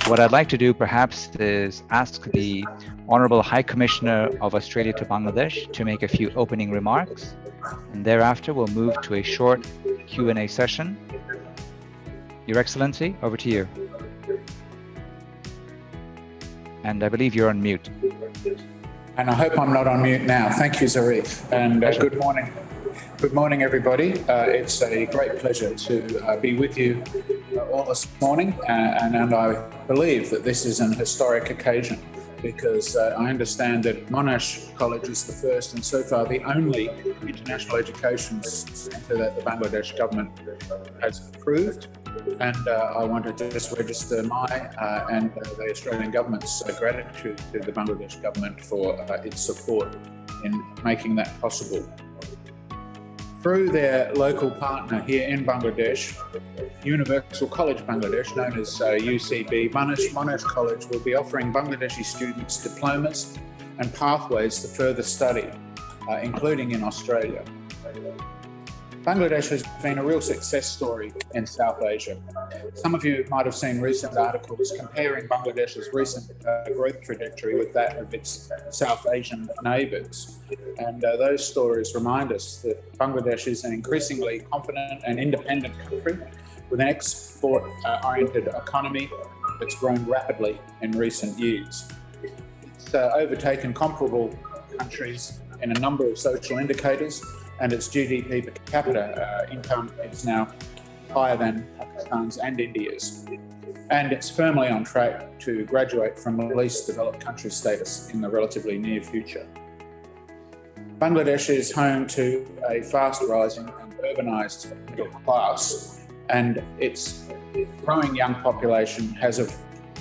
What I'd like to do perhaps is ask the Honourable High Commissioner of Australia to Bangladesh to make a few opening remarks, and thereafter we'll move to a short Q&A session. Your Excellency, over to you. And I believe you're on mute. And I hope I'm not on mute now. Thank you, Zarif. And good morning. Good morning, everybody. It's a great pleasure to be with you all this morning. And I believe that this is an historic occasion because I understand that Monash College is the first and so far the only international education centre that the Bangladesh government has approved. And I want to just register my and the Australian government's gratitude to the Bangladesh government for its support in making that possible. Through their local partner here in Bangladesh, Universal College Bangladesh, known as UCB, Monash College will be offering Bangladeshi students diplomas and pathways to further study, including in Australia. Bangladesh has been a real success story in South Asia. Some of you might have seen recent articles comparing Bangladesh's recent growth trajectory with that of its South Asian neighbours. And those stories remind us that Bangladesh is an increasingly confident and independent country with an export-oriented economy that's grown rapidly in recent years. It's overtaken comparable countries in a number of social indicators, and its GDP per capita income is now higher than Pakistan's and India's. And it's firmly on track to graduate from least developed country status in the relatively near future. Bangladesh is home to a fast rising and urbanised middle class, and its growing young population has a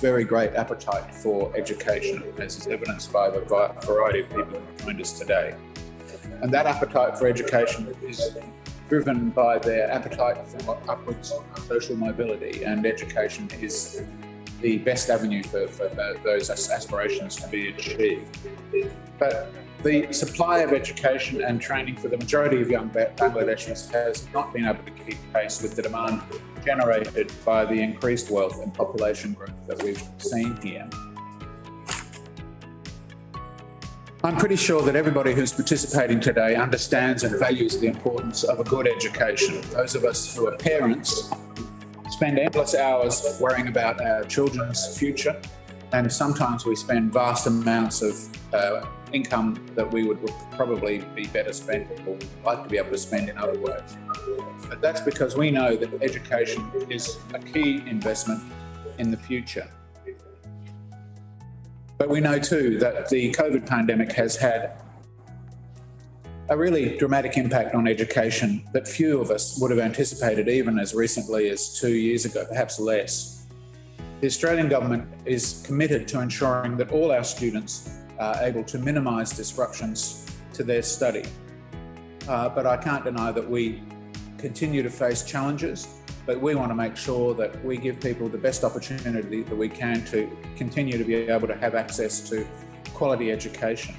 very great appetite for education, as is evidenced by the variety of people who joined us today. And that appetite for education is driven by their appetite for upwards social mobility, and education is the best avenue for those aspirations to be achieved. But the supply of education and training for the majority of young Bangladeshis has not been able to keep pace with the demand generated by the increased wealth and population growth that we've seen here. I'm pretty sure that everybody who's participating today understands and values the importance of a good education. Those of us who are parents spend endless hours worrying about our children's future, and sometimes we spend vast amounts of income that we would probably be better spent or like to be able to spend in other ways. But that's because we know that education is a key investment in the future. But we know too that the COVID pandemic has had a really dramatic impact on education that few of us would have anticipated even as recently as 2 years ago, perhaps less. The Australian government is committed to ensuring that all our students are able to minimise disruptions to their study. But I can't deny that we continue to face challenges, but we want to make sure that we give people the best opportunity that we can to continue to be able to have access to quality education.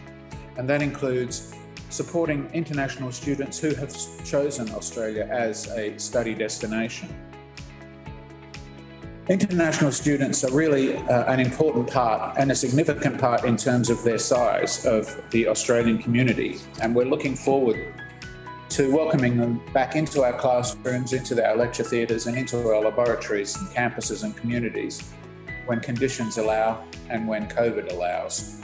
And that includes supporting international students who have chosen Australia as a study destination. International students are really an important part and a significant part in terms of their size of the Australian community. And we're looking forward to welcoming them back into our classrooms, into our lecture theatres and into our laboratories and campuses and communities when conditions allow and when COVID allows.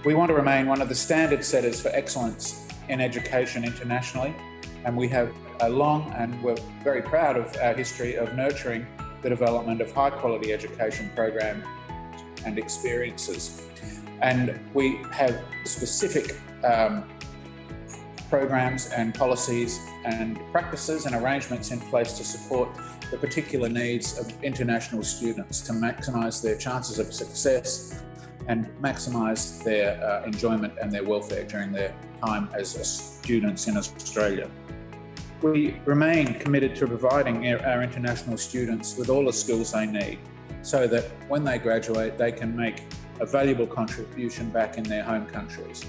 We want to remain one of the standard setters for excellence in education internationally, and we have a long and we're very proud of our history of nurturing the development of high quality education programs and experiences. And we have specific programs and policies and practices and arrangements in place to support the particular needs of international students to maximise their chances of success and maximise their enjoyment and their welfare during their time as students in Australia. We remain committed to providing our international students with all the skills they need so that when they graduate, they can make a valuable contribution back in their home countries.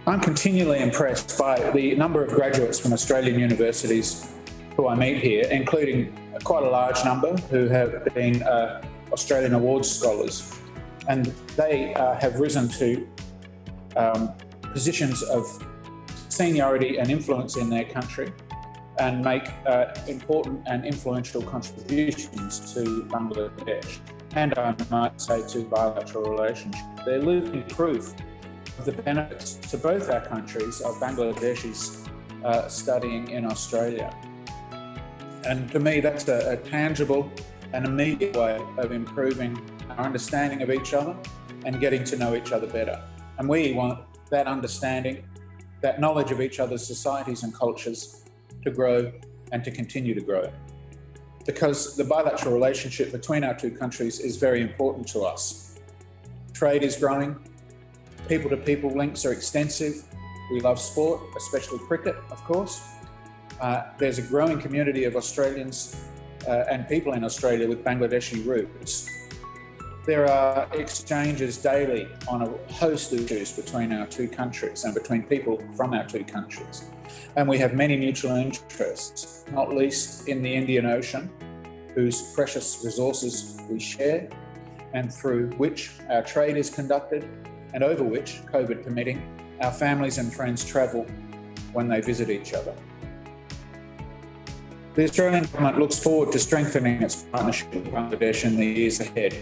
I'm continually impressed by the number of graduates from Australian universities who I meet here, including quite a large number who have been Australian Awards scholars, and they have risen to positions of seniority and influence in their country and make important and influential contributions to Bangladesh, and I might say to bilateral relationship. They're living proof of the benefits to both our countries of Bangladeshis studying in Australia. And to me, that's a tangible and immediate way of improving our understanding of each other and getting to know each other better. And we want that understanding, that knowledge of each other's societies and cultures to grow and to continue to grow. Because the bilateral relationship between our two countries is very important to us. Trade is growing, people-to-people links are extensive. We love sport, especially cricket, of course. There's a growing community of Australians and people in Australia with Bangladeshi roots. There are exchanges daily on a host of issues between our two countries and between people from our two countries. And we have many mutual interests, not least in the Indian Ocean, whose precious resources we share, and through which our trade is conducted, and over which, COVID permitting, our families and friends travel when they visit each other. The Australian government looks forward to strengthening its partnership with Bangladesh in the years ahead.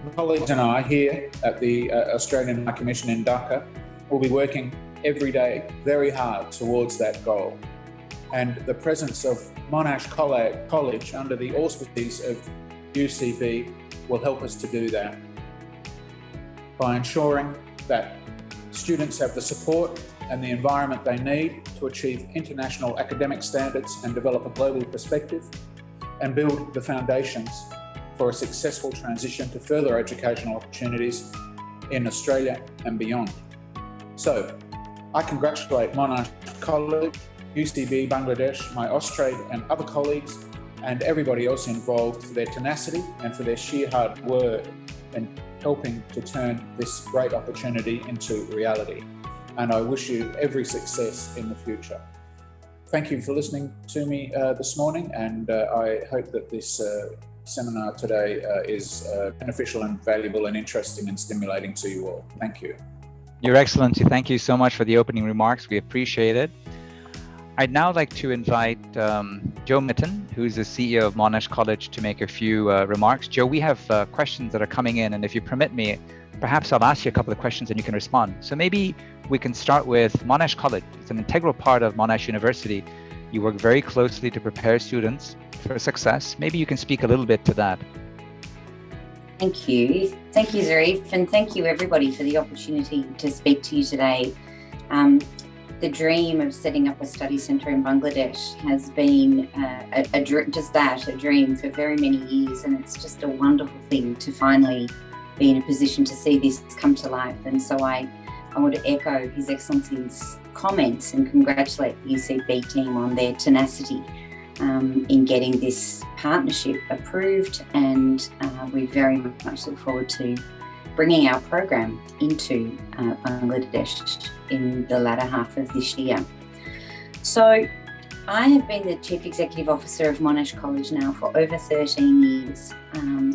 My colleagues and I here at the Australian High Commission in Dhaka will be working every day very hard towards that goal. And the presence of Monash College under the auspices of UCB will help us to do that by ensuring that students have the support and the environment they need to achieve international academic standards and develop a global perspective and build the foundations for a successful transition to further educational opportunities in Australia and beyond. So, I congratulate Monash College, UCB Bangladesh, my Austrade and other colleagues, and everybody else involved for their tenacity and for their sheer hard work in helping to turn this great opportunity into reality. And I wish you every success in the future. Thank you for listening to me this morning, and I hope that this seminar today is beneficial and valuable and interesting and stimulating to you all. Thank you. Your Excellency, thank you so much for the opening remarks. We appreciate it. I'd now like to invite Joe Mitten, who's the CEO of Monash College, to make a few remarks. Joe, we have questions that are coming in, and if you permit me, perhaps I'll ask you a couple of questions and you can respond. So maybe we can start with Monash College. It's an integral part of Monash University. You work very closely to prepare students for success. Maybe you can speak a little bit to that. Thank you. Thank you, Zarif, and thank you everybody for the opportunity to speak to you today. The dream of setting up a study centre in Bangladesh has been a dream for very many years, and it's just a wonderful thing to finally be in a position to see this come to life. And so I want to echo His Excellency's comments and congratulate the UCB team on their tenacity in getting this partnership approved, and we very much look forward to bringing our program into Bangladesh in the latter half of this year. So I have been the Chief Executive Officer of Monash College now for over 13 years.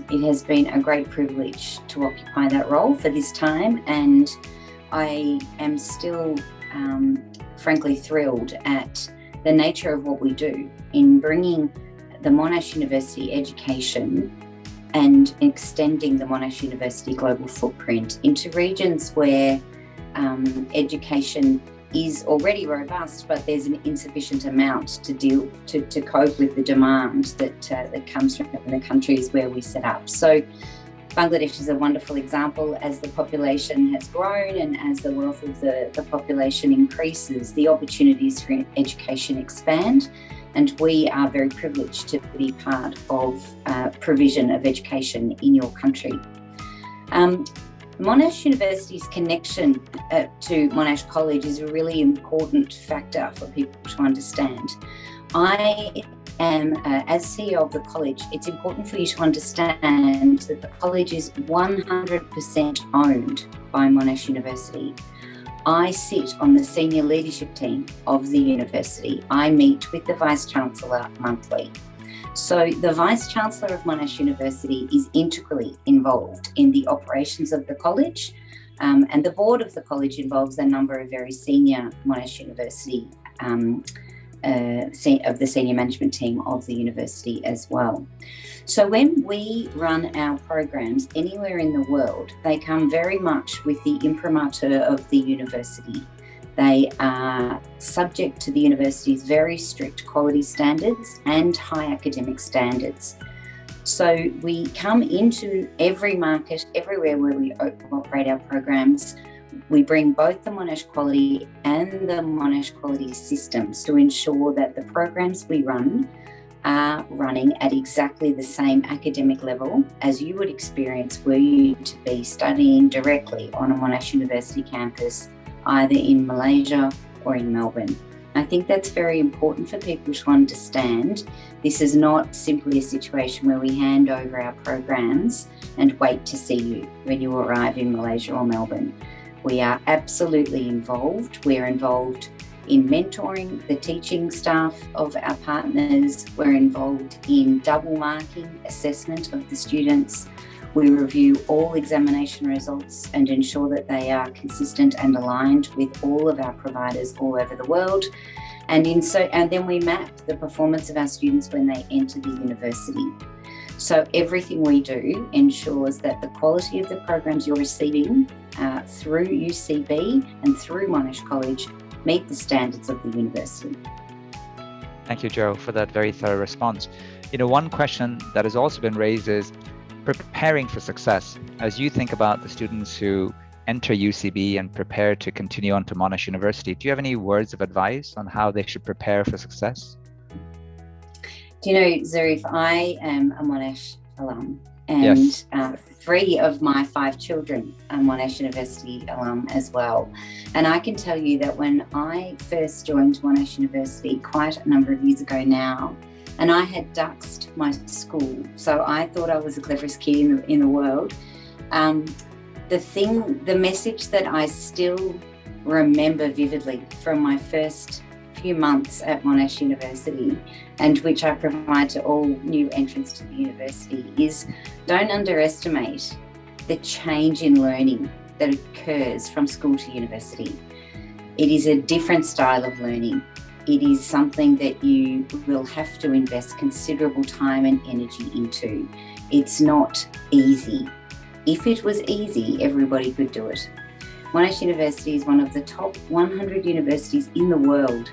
It has been a great privilege to occupy that role for this time, and I am still frankly thrilled at the nature of what we do in bringing the Monash University education and extending the Monash University global footprint into regions where education is already robust, but there's an insufficient amount to cope with the demand that comes from the countries where we set up. So Bangladesh is a wonderful example. As the population has grown and as the wealth of the population increases, the opportunities for education expand, and we are very privileged to be part of provision of education in your country. Monash University's connection to Monash College is a really important factor for people to understand. I am, as CEO of the college, it's important for you to understand that the college is 100% owned by Monash University. I sit on the senior leadership team of the university. I meet with the Vice-Chancellor monthly. So the Vice-Chancellor of Monash University is integrally involved in the operations of the college, and the board of the college involves a number of very senior Monash University of the senior management team of the university as well. So when we run our programs anywhere in the world, they come very much with the imprimatur of the university. They are subject to the university's very strict quality standards and high academic standards. So we come into every market, everywhere where we operate our programs. We bring both the Monash Quality and the Monash Quality systems to ensure that the programs we run are running at exactly the same academic level as you would experience were you to be studying directly on a Monash University campus, either in Malaysia or in Melbourne. I think that's very important for people to understand. This is not simply a situation where we hand over our programs and wait to see you when you arrive in Malaysia or Melbourne. We are absolutely involved. We're involved in mentoring the teaching staff of our partners. We're involved in double marking assessment of the students. We review all examination results and ensure that they are consistent and aligned with all of our providers all over the world. And then we map the performance of our students when they enter the university. So everything we do ensures that the quality of the programs you're receiving through UCB and through Monash College meet the standards of the university. Thank you, Jo, for that very thorough response. One question that has also been raised is preparing for success. As you think about the students who enter UCB and prepare to continue on to Monash University, do you have any words of advice on how they should prepare for success? Do you know, Zarif, I am a Monash alum, and yes. 3 of my 5 children are Monash University alum as well. And I can tell you that when I first joined Monash University quite a number of years ago now, and I had duxed my school, so I thought I was the cleverest kid in the world. The message that I still remember vividly from my first few months at Monash University, and which I provide to all new entrants to the university, is don't underestimate the change in learning that occurs from school to university. It is a different style of learning. It is something that you will have to invest considerable time and energy into. It's not easy. If it was easy, everybody could do it. Monash University is one of the top 100 universities in the world.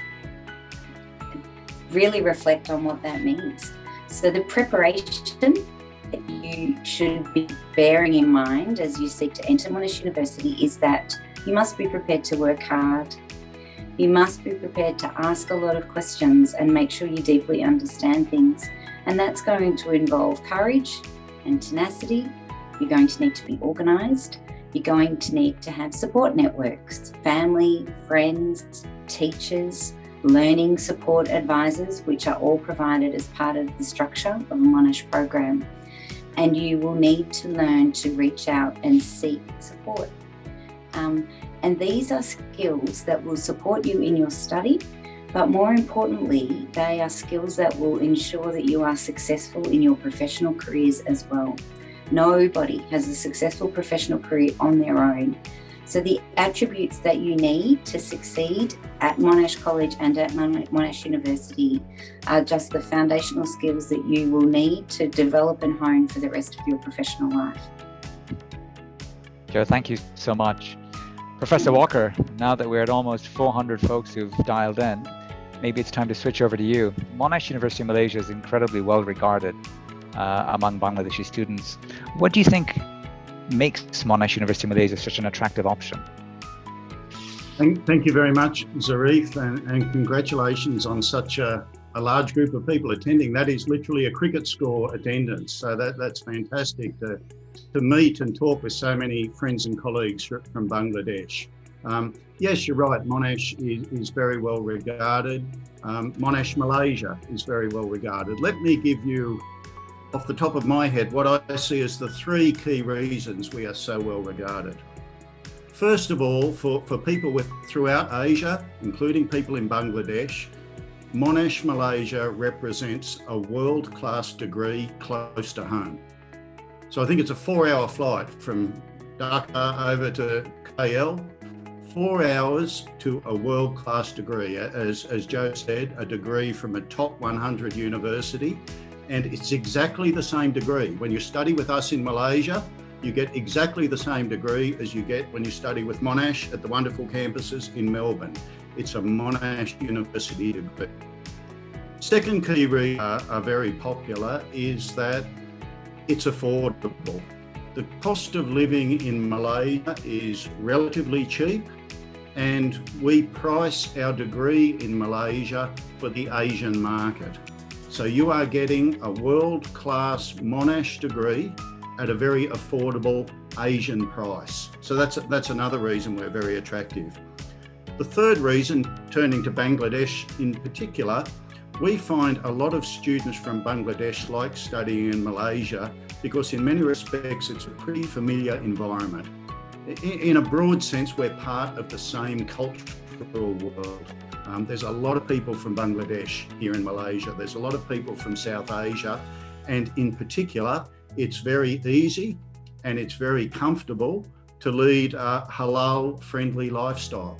Really reflect on what that means. So the preparation that you should be bearing in mind as you seek to enter Monash University is that you must be prepared to work hard. You must be prepared to ask a lot of questions and make sure you deeply understand things. And that's going to involve courage and tenacity. You're going to need to be organised. You're going to need to have support networks, family, friends, teachers, learning support advisors, which are all provided as part of the structure of a Monash program. And you will need to learn to reach out and seek support. And these are skills that will support you in your study, but more importantly, they are skills that will ensure that you are successful in your professional careers as well. Nobody has a successful professional career on their own. So the attributes that you need to succeed at Monash College and at Monash University are just the foundational skills that you will need to develop and hone for the rest of your professional life. Jo, thank you so much. Professor Walker, now that we're at almost 400 folks who've dialed in, maybe it's time to switch over to you. Monash University Malaysia is incredibly well regarded among Bangladeshi students. What do you think makes Monash University Malaysia such an attractive option? Thank you very much, Zarif, and congratulations on such a large group of people attending. That is literally a cricket score attendance, so that's fantastic to meet and talk with so many friends and colleagues from Bangladesh. Yes, you're right, Monash is very well regarded. Monash Malaysia is very well regarded. Let me give you, off the top of my head, what I see as the 3 key reasons we are so well regarded. First of all, for people throughout Asia, including people in Bangladesh, Monash, Malaysia represents a world-class degree close to home. So I think it's a 4-hour flight from Dhaka over to KL, 4 hours to a world-class degree. As Joe said, a degree from a top 100 university, and it's exactly the same degree. When you study with us in Malaysia, you get exactly the same degree as you get when you study with Monash at the wonderful campuses in Melbourne. It's a Monash University degree. Second key reason are very popular is that it's affordable. The cost of living in Malaysia is relatively cheap, and we price our degree in Malaysia for the Asian market. So you are getting a world-class Monash degree at a very affordable Asian price. So that's another reason we're very attractive. The third reason, turning to Bangladesh in particular, we find a lot of students from Bangladesh like studying in Malaysia because in many respects it's a pretty familiar environment. In a broad sense, we're part of the same cultural world. There's a lot of people from Bangladesh here in Malaysia. There's a lot of people from South Asia, and in particular, it's very easy and it's very comfortable to lead a halal-friendly lifestyle.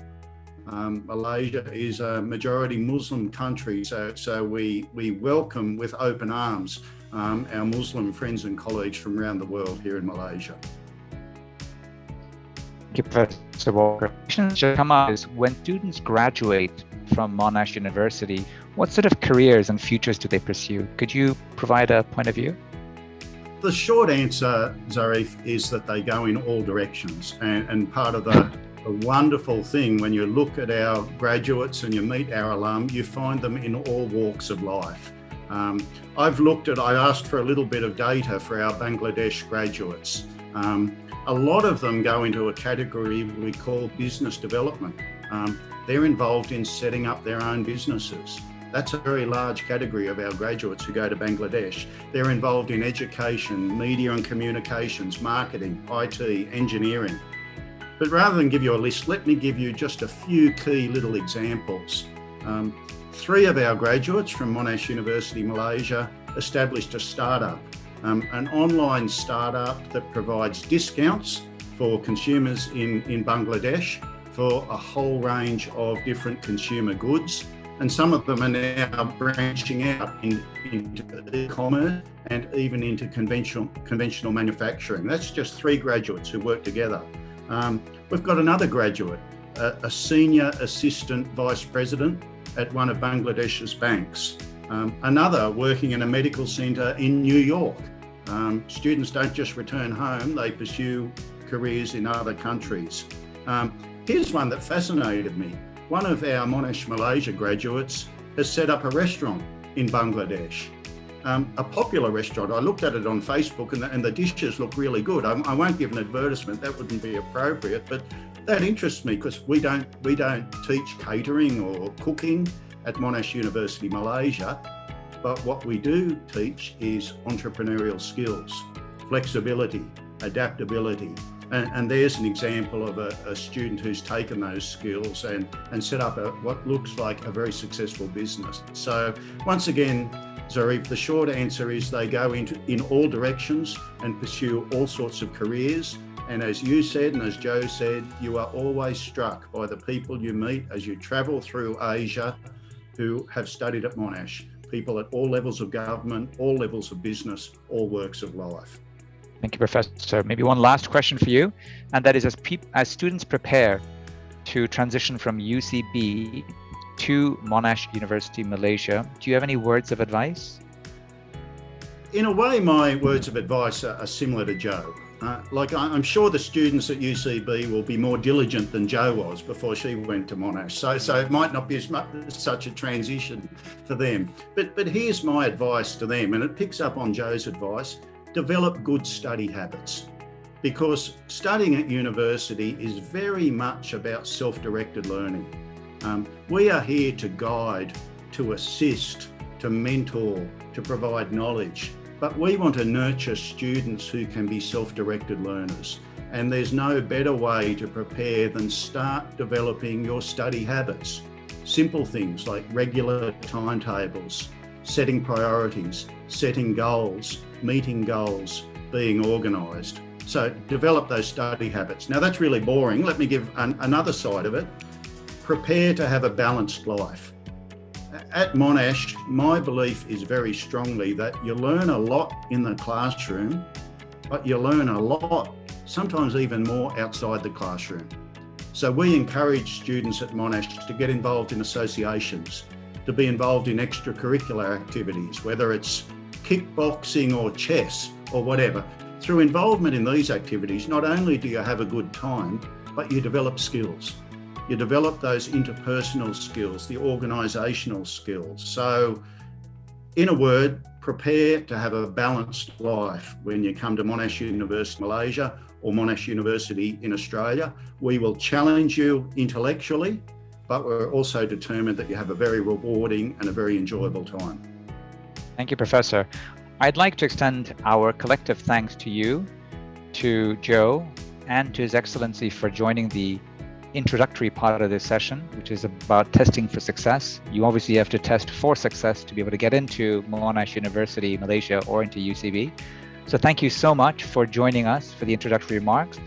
Malaysia is a majority Muslim country, so we welcome with open arms our Muslim friends and colleagues from around the world here in Malaysia. Thank you, Professor Walker. Questions that come up is when students graduate from Monash University, what sort of careers and futures do they pursue? Could you provide a point of view? The short answer, Zarif, is that they go in all directions. And part of the wonderful thing when you look at our graduates and you meet our alum, you find them in all walks of life. I asked for a little bit of data for our Bangladesh graduates. A lot of them go into a category we call business development. They're involved in setting up their own businesses. That's a very large category of our graduates who go to Bangladesh. They're involved in education, media and communications, marketing, IT, engineering. But rather than give you a list, let me give you just a few key little examples. 3 of our graduates from Monash University, Malaysia, established a startup, an online startup that provides discounts for consumers in Bangladesh for a whole range of different consumer goods. And some of them are now branching out into e-commerce and even into conventional manufacturing. That's just 3 graduates who work together. We've got another graduate, a senior assistant vice president at one of Bangladesh's banks. Another working in a medical centre in New York. Students don't just return home, they pursue careers in other countries. Here's one that fascinated me. One of our Monash Malaysia graduates has set up a restaurant in Bangladesh. A popular restaurant. I looked at it on Facebook and the dishes look really good. I won't give an advertisement, that wouldn't be appropriate, but that interests me because we don't teach catering or cooking at Monash University Malaysia, but what we do teach is entrepreneurial skills, flexibility, adaptability. And there's an example of a student who's taken those skills and set up what looks like a very successful business. So once again, Zarif, the short answer is they go in all directions and pursue all sorts of careers. And as you said, and as Joe said, you are always struck by the people you meet as you travel through Asia who have studied at Monash. People at all levels of government, all levels of business, all walks of life. Thank you, Professor. Maybe one last question for you, and that is as students prepare to transition from UCB to Monash University, Malaysia, do you have any words of advice? In a way, my words of advice are similar to Joe. I'm sure the students at UCB will be more diligent than Joe was before she went to Monash. So it might not be such a transition for them. But here's my advice to them, and it picks up on Joe's advice. Develop good study habits, because studying at university is very much about self-directed learning. We are here to guide, to assist, to mentor, to provide knowledge, but we want to nurture students who can be self-directed learners. And there's no better way to prepare than start developing your study habits. simple things like regular timetables, setting priorities, setting goals, meeting goals, being organised. So develop those study habits. Now that's really boring. Let me give another side of it. Prepare to have a balanced life. At Monash, my belief is very strongly that you learn a lot in the classroom, but you learn a lot, sometimes even more outside the classroom. So we encourage students at Monash to get involved in associations, to be involved in extracurricular activities, whether it's kickboxing or chess or whatever. Through involvement in these activities, not only do you have a good time, but you develop skills. You develop those interpersonal skills, the organisational skills. So, in a word, prepare to have a balanced life when you come to Monash University Malaysia or Monash University in Australia. We will challenge you intellectually, but we're also determined that you have a very rewarding and a very enjoyable time. Thank you, Professor. I'd like to extend our collective thanks to you, to Joe, and to His Excellency for joining the introductory part of this session, which is about testing for success. You obviously have to test for success to be able to get into Monash University, Malaysia, or into UCB. So thank you so much for joining us for the introductory remarks.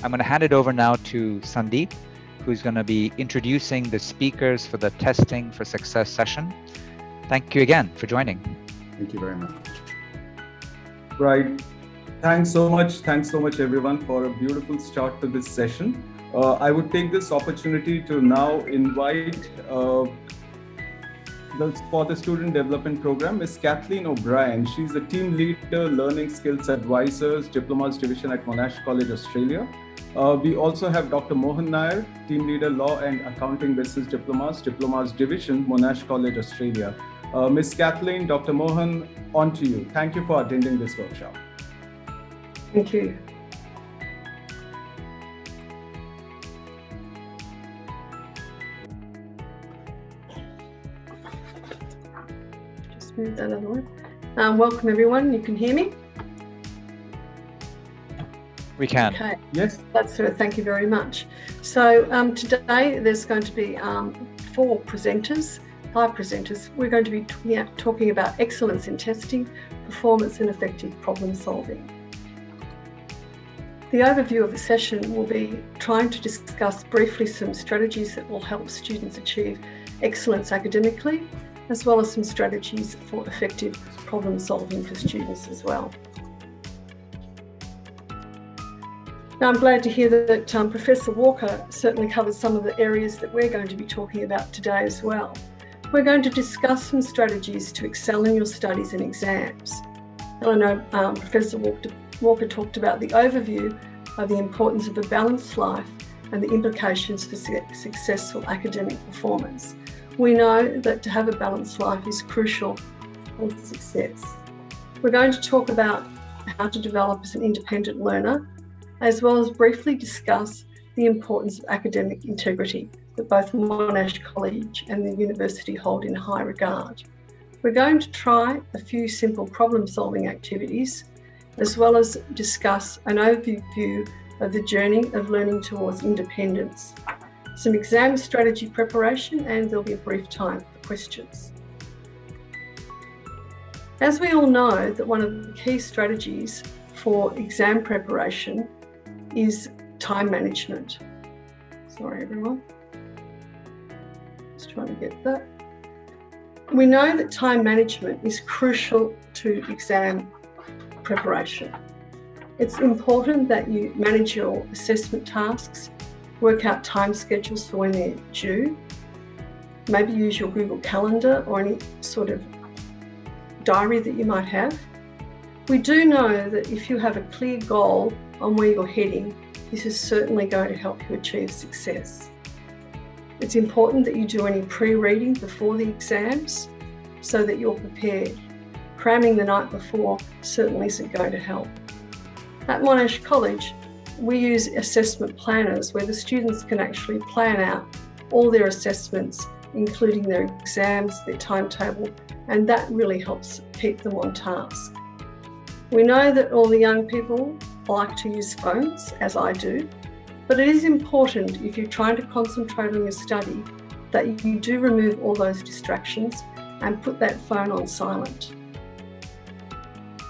I'm going to hand it over now to Sandeep, who's going to be introducing the speakers for the Testing for Success session. Thank you again for joining. Thank you very much. Right. Thanks so much, everyone, for a beautiful start to this session. I would take this opportunity to now invite for the Student Development Program, Ms. Kathleen O'Brien. She's the Team Leader, Learning Skills Advisors, Diplomas Division at Monash College Australia. We also have Dr. Mohan Nair, Team Leader, Law and Accounting Business Diplomas Division, Monash College Australia. Ms. Kathleen, Dr. Mohan, on to you. Thank you for attending this workshop. Thank you. Just move that other way. Welcome everyone. You can hear me? We can. Okay. Yes. That's it. Thank you very much. So today there's going to be 5 presenters. We're going to be talking about excellence in testing, performance and effective problem solving. The overview of the session will be trying to discuss briefly some strategies that will help students achieve excellence academically, as well as some strategies for effective problem solving for students as well. Now, I'm glad to hear that Professor Walker certainly covers some of the areas that we're going to be talking about today as well. We're going to discuss some strategies to excel in your studies and exams. And I know Professor Walker talked about the overview of the importance of a balanced life and the implications for successful academic performance. We know that to have a balanced life is crucial for success. We're going to talk about how to develop as an independent learner, as well as briefly discuss the importance of academic integrity that both Monash College and the university hold in high regard. We're going to try a few simple problem-solving activities, as well as discuss an overview of the journey of learning towards independence, some exam strategy preparation, and there'll be a brief time for questions. As we all know, that one of the key strategies for exam preparation is time management. Sorry, everyone. Just trying to get that. We know that time management is crucial to exam preparation. It's important that you manage your assessment tasks, work out time schedules for when they're due, maybe use your Google Calendar or any sort of diary that you might have. We do know that if you have a clear goal on where you're heading, this is certainly going to help you achieve success. It's important that you do any pre-reading before the exams so that you're prepared. Cramming the night before certainly isn't going to help. At Monash College, we use assessment planners where the students can actually plan out all their assessments, including their exams, their timetable, and that really helps keep them on task. We know that all the young people like to use phones, as I do, but it is important if you're trying to concentrate on your study that you do remove all those distractions and put that phone on silent.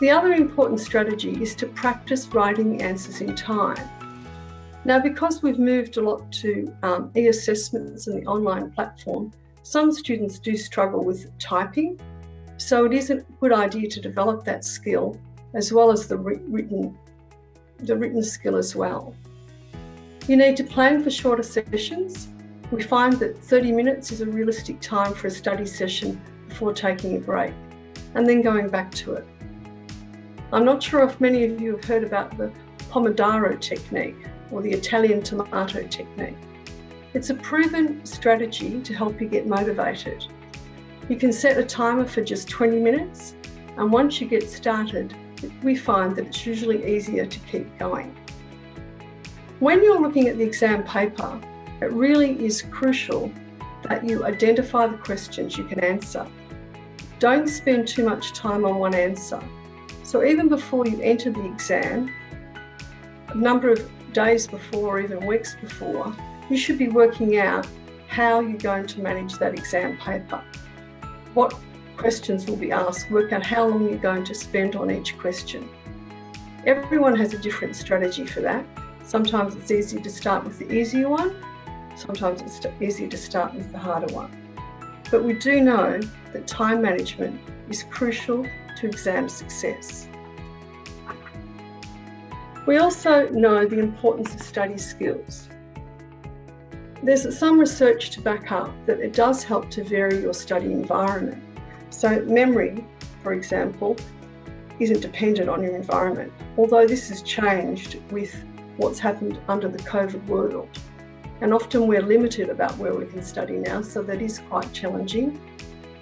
The other important strategy is to practice writing the answers in time. Now, because we've moved a lot to e-assessments and the online platform, some students do struggle with typing, so it is a good idea to develop that skill as well as the written skill as well. You need to plan for shorter sessions. We find that 30 minutes is a realistic time for a study session before taking a break and then going back to it. I'm not sure if many of you have heard about the Pomodoro technique or the Italian tomato technique. It's a proven strategy to help you get motivated. You can set a timer for just 20 minutes, and once you get started, we find that it's usually easier to keep going. When you're looking at the exam paper, it really is crucial that you identify the questions you can answer. Don't spend too much time on one answer. So even before you enter the exam, a number of days before or even weeks before, you should be working out how you're going to manage that exam paper. What questions will be asked, work out how long you're going to spend on each question. Everyone has a different strategy for that. Sometimes it's easier to start with the easier one, sometimes it's easier to start with the harder one. But we do know that time management is crucial to exam success. We also know the importance of study skills. There's some research to back up that it does help to vary your study environment. So memory, for example, isn't dependent on your environment, although this has changed with what's happened under the COVID world. And often we're limited about where we can study now, so that is quite challenging.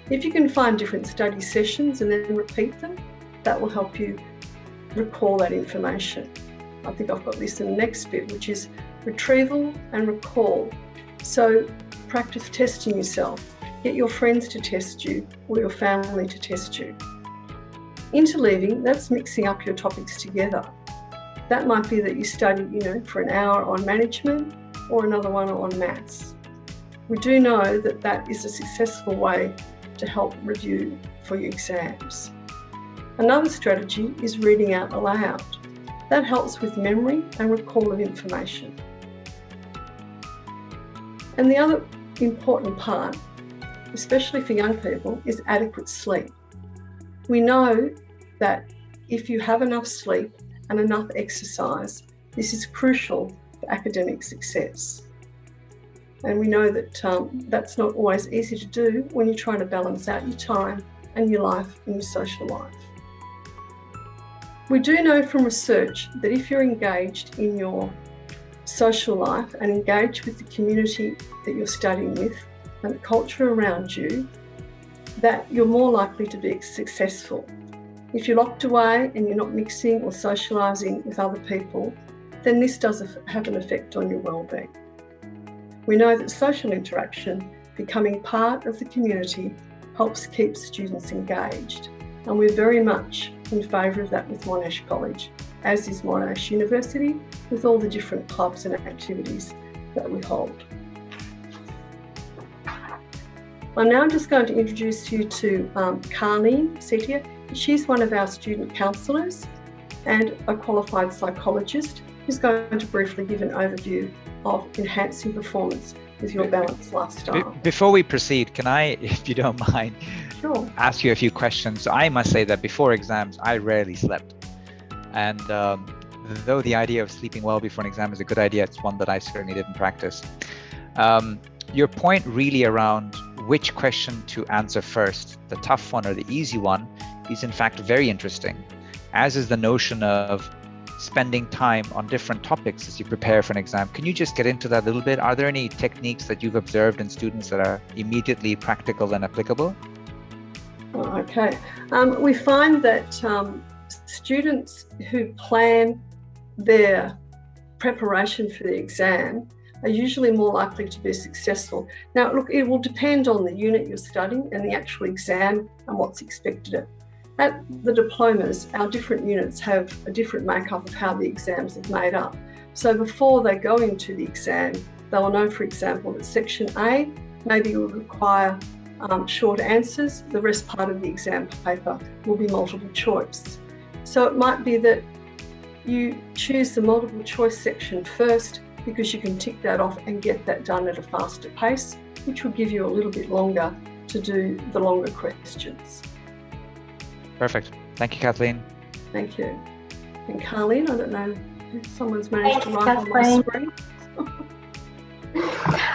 If you can find different study sessions and then repeat them, that will help you recall that information. I think I've got this in the next bit, which is retrieval and recall. So practice testing yourself. Get your friends to test you or your family to test you. Interleaving, that's mixing up your topics together. That might be that you study, for an hour on management or another one on maths. We do know that that is a successful way to help review for your exams. Another strategy is reading out aloud. That helps with memory and recall of information. And the other important part, especially for young people, is adequate sleep. We know that if you have enough sleep and enough exercise, this is crucial for academic success. And we know that that's not always easy to do when you're trying to balance out your time and your life and your social life. We do know from research that if you're engaged in your social life and engaged with the community that you're studying with and the culture around you, that you're more likely to be successful. If you're locked away and you're not mixing or socialising with other people, then this does have an effect on your well-being. We know that social interaction, becoming part of the community, helps keep students engaged, and we're very much in favour of that with Monash College, as is Monash University, with all the different clubs and activities that we hold. I'm now just going to introduce you to Carleen Setia. She's one of our student counsellors and a qualified psychologist who's going to briefly give an overview of enhancing performance with your balanced lifestyle. Before we proceed, can I, if you don't mind, Sure. ask you a few questions? I must say that before exams, I rarely slept. And though the idea of sleeping well before an exam is a good idea, it's one that I certainly didn't practice. Your point really around which question to answer first, the tough one or the easy one, is in fact very interesting, as is the notion of spending time on different topics as you prepare for an exam. Can you just get into that a little bit? Are there any techniques that you've observed in students that are immediately practical and applicable? Okay. We find that students who plan their preparation for the exam are usually more likely to be successful. Now, look, it will depend on the unit you're studying and the actual exam and what's expected. At the diplomas, our different units have a different makeup of how the exams are made up. So before they go into the exam, they'll know, for example, that Section A maybe you will require short answers. The rest part of the exam paper will be multiple choice. So it might be that you choose the multiple choice section first because you can tick that off and get that done at a faster pace, which will give you a little bit longer to do the longer questions. Perfect. Thank you, Kathleen. Thank you. And Carleen, I don't know if someone's managed to write on my screen.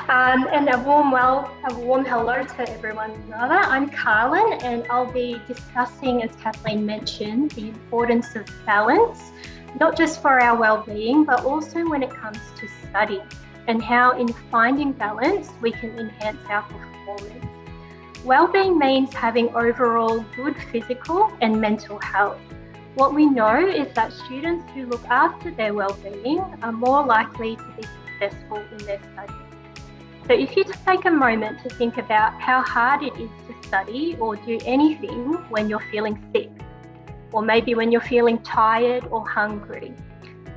And a warm hello to everyone. I'm Carlin, and I'll be discussing, as Kathleen mentioned, the importance of balance, not just for our well-being, but also when it comes to study, and how in finding balance, we can enhance our performance. Well-being means having overall good physical and mental health. What we know is that students who look after their well-being are more likely to be successful in their studies. So if you take a moment to think about how hard it is to study or do anything when you're feeling sick, or maybe when you're feeling tired or hungry,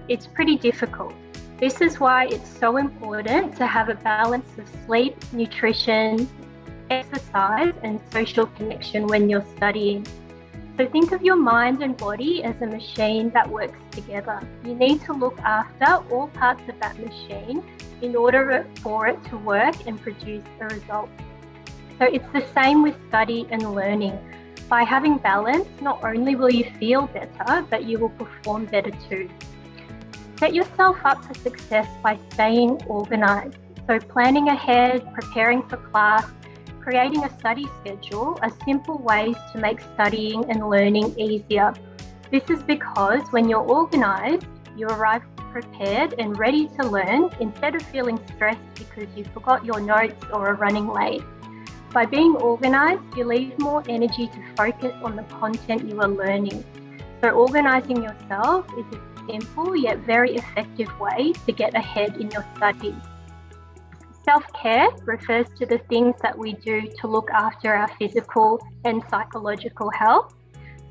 it's pretty difficult. This is why it's so important to have a balance of sleep, nutrition, exercise, and social connection when you're studying. So think of your mind and body as a machine that works together. You need to look after all parts of that machine in order for it to work and produce a result. So it's the same with study and learning. By having balance, not only will you feel better, but you will perform better too. Set yourself up for success by staying organised. So planning ahead, preparing for class, creating a study schedule are simple ways to make studying and learning easier. This is because when you're organised, you arrive prepared and ready to learn instead of feeling stressed because you forgot your notes or are running late. By being organised, you leave more energy to focus on the content you are learning. So organising yourself is a simple yet very effective way to get ahead in your studies. Self-care refers to the things that we do to look after our physical and psychological health.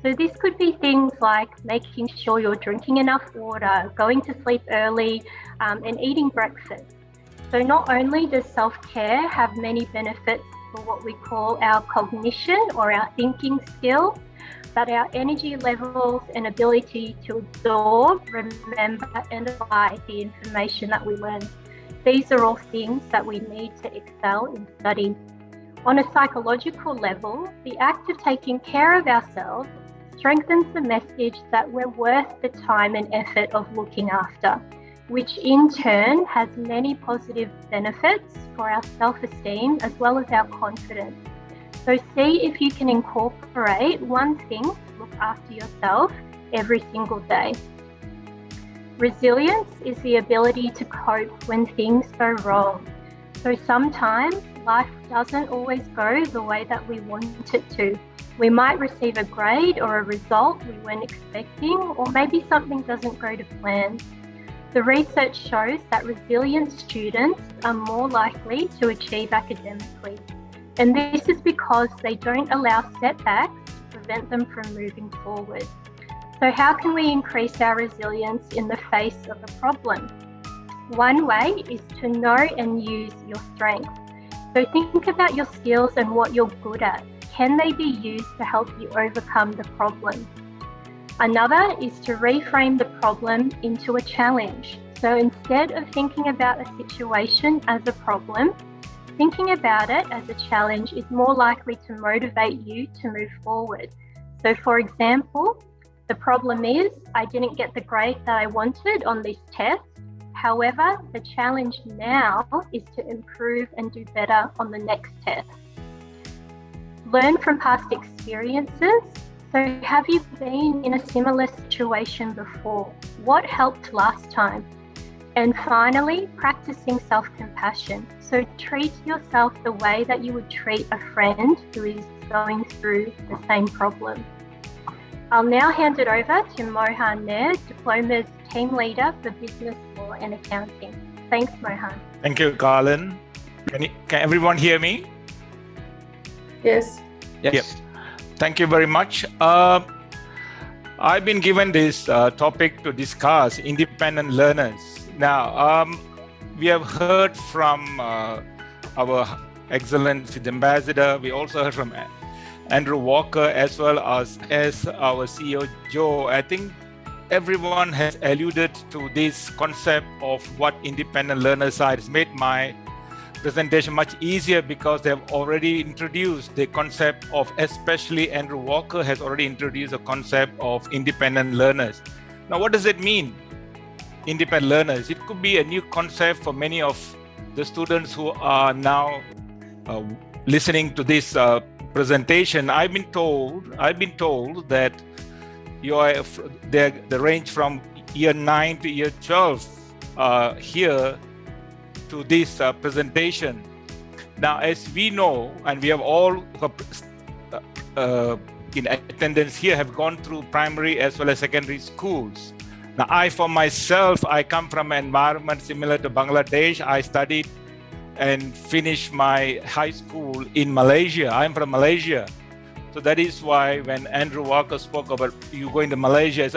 So this could be things like making sure you're drinking enough water, going to sleep early, and eating breakfast. So not only does self-care have many benefits for what we call our cognition or our thinking skills, but our energy levels and ability to absorb, remember, and apply the information that we learn. These are all things that we need to excel in study. On a psychological level, the act of taking care of ourselves strengthens the message that we're worth the time and effort of looking after, which in turn has many positive benefits for our self-esteem as well as our confidence. So see if you can incorporate one thing to look after yourself every single day. Resilience is the ability to cope when things go wrong. So sometimes life doesn't always go the way that we want it to. We might receive a grade or a result we weren't expecting, or maybe something doesn't go to plan. The research shows that resilient students are more likely to achieve academically. And this is because they don't allow setbacks to prevent them from moving forward. So how can we increase our resilience in the face of a problem? One way is to know and use your strengths. So think about your skills and what you're good at. Can they be used to help you overcome the problem? Another is to reframe the problem into a challenge. So instead of thinking about a situation as a problem, thinking about it as a challenge is more likely to motivate you to move forward. So for example, the problem is I didn't get the grade that I wanted on this test. However, the challenge now is to improve and do better on the next test. Learn from past experiences. So have you been in a similar situation before? What helped last time? And finally, practicing self-compassion. So treat yourself the way that you would treat a friend who is going through the same problem. I'll now hand it over to Mohan Nair, Diploma's Team Leader for Business Law and Accounting. Thanks, Mohan. Thank you, Carlin. Can everyone hear me? Yes. Yes. Yep. Thank you very much. I've been given this topic to discuss independent learners. Now, we have heard from our excellence with Ambassador. We also heard from Andrew Walker as well as our CEO Joe. I think everyone has alluded to this concept of what independent learners are. It's made my presentation much easier because they have already introduced the concept of, especially Andrew Walker has already introduced the concept of independent learners. Now, what does it mean, independent learners? It could be a new concept for many of the students who are now listening to this presentation. I've been told that they range from year 9 to year 12 here to this presentation. Now, as we know, and we have all in attendance here have gone through primary as well as secondary schools. Now, I come from an environment similar to Bangladesh. I studied and finished my high school in Malaysia. I'm from Malaysia. So that is why when Andrew Walker spoke about you going to Malaysia,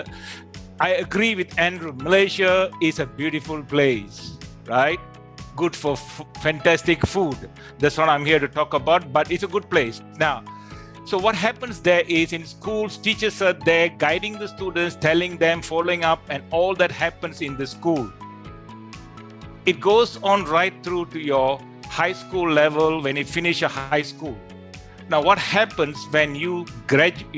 I agree with Andrew. Malaysia is a beautiful place, right? Good for fantastic food. That's what I'm here to talk about, but it's a good place. Now, so what happens there is in schools, teachers are there guiding the students, telling them, following up, and all that happens in the school. It goes on right through to your high school level when you finish your high school. Now, what happens when you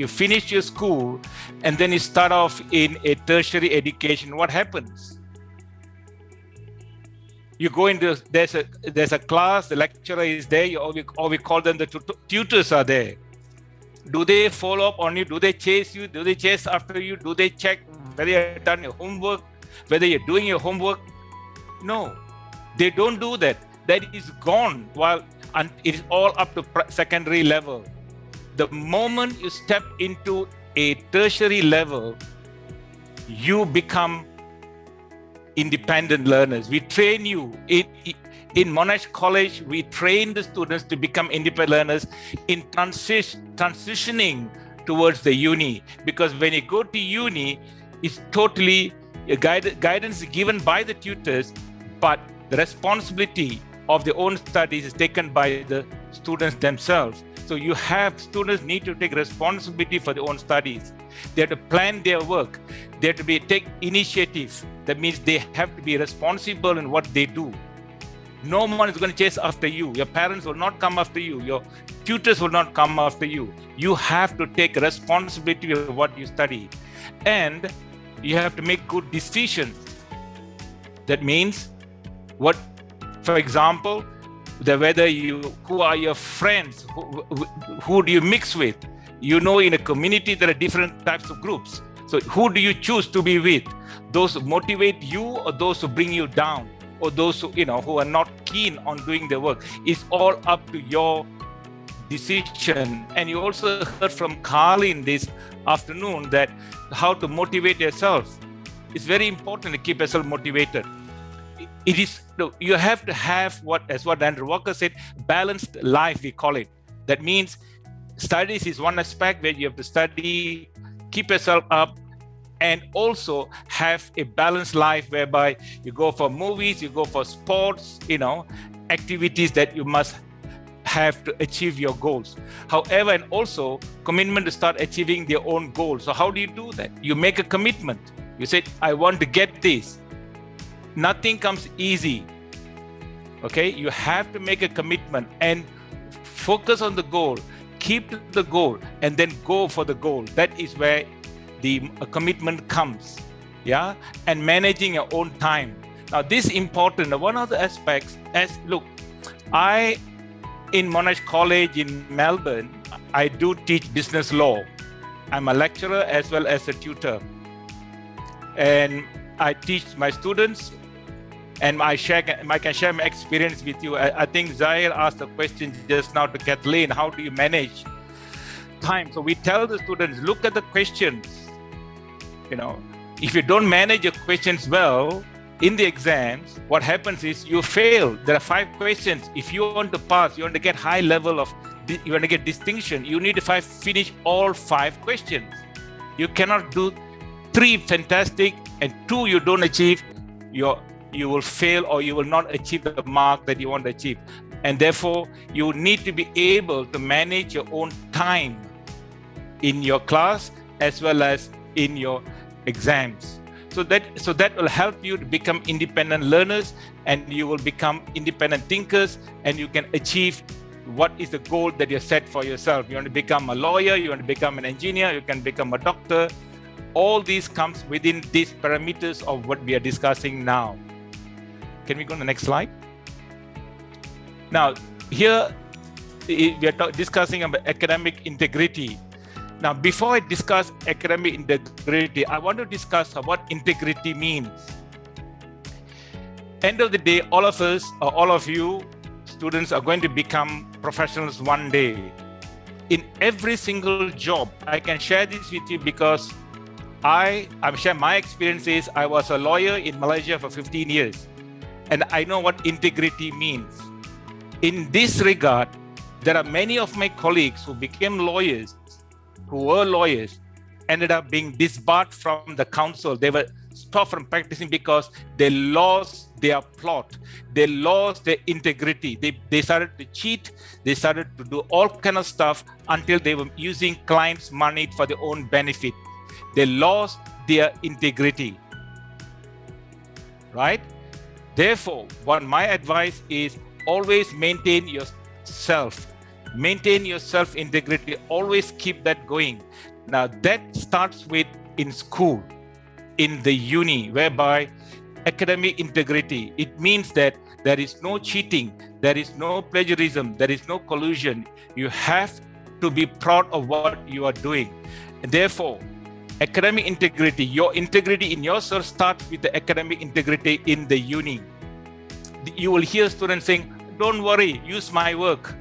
finish your school and then you start off in a tertiary education? What happens? You go into, there's a class, the lecturer is there, or we call them the tutors are there. Do they follow up on you? Do they chase you? Do they chase after you? Do they check whether you've done your homework, whether you're doing your homework? No, they don't do that. That is gone. And it is all up to secondary level. The moment you step into a tertiary level, you become independent learners. We train you. In Monash College, we train the students to become independent learners in transitioning towards the uni. Because when you go to uni, it's totally guidance given by the tutors, but the responsibility of their own studies is taken by the students themselves. So students need to take responsibility for their own studies. They have to plan their work. They have to take initiative. That means they have to be responsible in what they do. No one is going to chase after you. Your parents will not come after you. Your tutors will not come after you. You have to take responsibility of what you study. And you have to make good decisions. That means for example, who are your friends, who do you mix with? You know, in a community, there are different types of groups. So who do you choose to be with? Those who motivate you or those who bring you down? Or those who are not keen on doing their work. It's all up to your decision. And you also heard from Carlin this afternoon that how to motivate yourself. It's very important to keep yourself motivated. You have to have as what Andrew Walker said, balanced life, we call it. That means studies is one aspect where you have to study, keep yourself up, and also have a balanced life whereby you go for movies, you go for sports, activities that you must have to achieve your goals. However, and also commitment to start achieving their own goals. So how do you do that? You make a commitment. You say, I want to get this. Nothing comes easy. Okay, you have to make a commitment and focus on the goal, keep to the goal, and then go for the goal. That is where the commitment comes, and managing your own time. Now, this is important. One of the aspects, in Monash College in Melbourne, I do teach business law. I'm a lecturer as well as a tutor. And I teach my students, and I can share my experience with you. I think Zahir asked a question just now to Kathleen, how do you manage time? So we tell the students, look at the questions. If you don't manage your questions well in the exams, what happens is you fail. There are 5 questions. If you want to pass, you want to get high level you want to get distinction, you need to finish all 5 questions. You cannot do 3 fantastic and 2 you don't achieve, you will fail or you will not achieve the mark that you want to achieve. And therefore, you need to be able to manage your own time in your class as well as in your exams. So that will help you to become independent learners, and you will become independent thinkers, and you can achieve what is the goal that you set for yourself. You want to become a lawyer, you want to become an engineer, you can become a doctor. All these comes within these parameters of what we are discussing now. Can we go to the next slide? Now, here we are discussing about academic integrity. Now, before I discuss academic integrity, I want to discuss what integrity means. End of the day, all of us, or all of you students are going to become professionals one day. In every single job, I can share this with you because I'm sharing my experiences. I was a lawyer in Malaysia for 15 years, and I know what integrity means. In this regard, there are many of my colleagues who became lawyers, who were lawyers, ended up being disbarred from the council. They were stopped from practicing because they lost their plot. They lost their integrity. They started to cheat. They started to do all kind of stuff until they were using clients' money for their own benefit. They lost their integrity, right? Therefore, what my advice is, always maintain yourself. Maintain your self-integrity. Always keep that going. Now, that starts with in school, in the uni, whereby academic integrity, it means that there is no cheating, there is no plagiarism, there is no collusion. You have to be proud of what you are doing. And therefore, academic integrity, your integrity in yourself starts with the academic integrity in the uni. You will hear students saying, don't worry, use my work.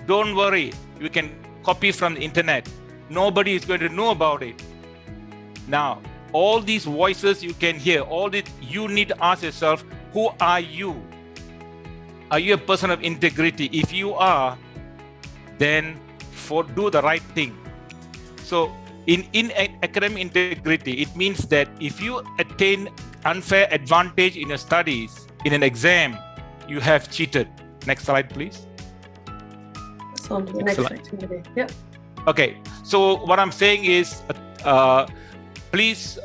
Don't worry, you can copy from the internet. Nobody is going to know about it. Now, all these voices you can hear, all this, you need to ask yourself, who are you? Are you a person of integrity? If you are, then do the right thing. So in academic integrity, it means that if you attain unfair advantage in your studies, in an exam, you have cheated. Next slide, please. On to the next activity. Yep. Okay. So what I'm saying is, please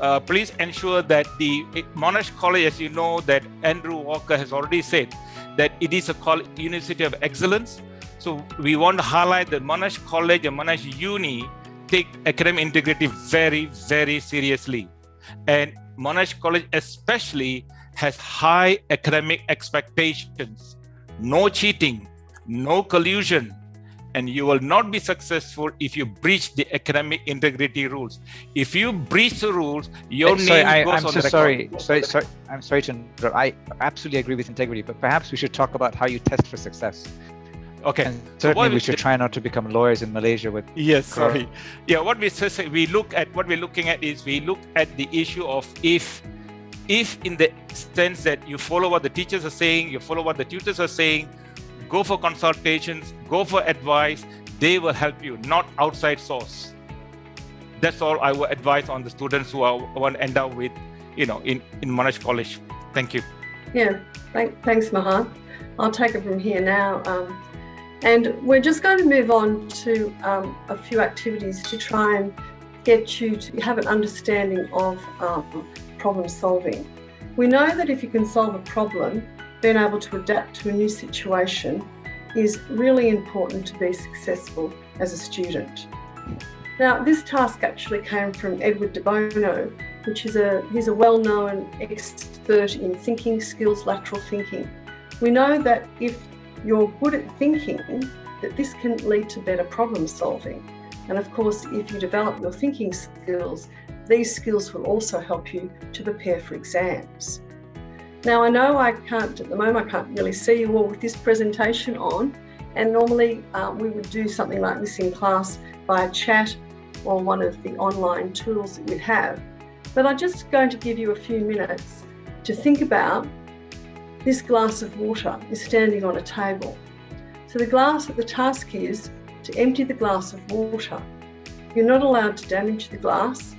ensure that the Monash College, as you know, that Andrew Walker has already said, that it is a university of excellence. So we want to highlight that Monash College and Monash Uni take academic integrity very, very seriously. And Monash College especially has high academic expectations. No cheating, no collusion, and you will not be successful if you breach the academic integrity rules. If you breach the rules, your name goes on the record. Sorry, I'm sorry to interrupt. I absolutely agree with integrity, but perhaps we should talk about how you test for success. Okay. And certainly we should try not to become lawyers in Malaysia with. Yes, sorry. Yeah, what we're looking at is we look at the issue of if in the sense that you follow what the teachers are saying, you follow what the tutors are saying, go for consultations, go for advice, they will help you, not outside source. That's all I would advise on the students who want to end up with, in Monash College. Thank you. Yeah, thanks, Mahan. I'll take it from here now. And we're just going to move on to a few activities to try and get you to have an understanding of problem solving. We know that if you can solve a problem, being able to adapt to a new situation is really important to be successful as a student. Now, this task actually came from Edward de Bono, he's a well-known expert in thinking skills, lateral thinking. We know that if you're good at thinking, that this can lead to better problem solving. And of course, if you develop your thinking skills, these skills will also help you to prepare for exams. Now, I know at the moment I can't really see you all with this presentation on, and normally we would do something like this in class via chat or one of the online tools that we have. But I'm just going to give you a few minutes to think about this glass of water is standing on a table. So the task is to empty the glass of water. You're not allowed to damage the glass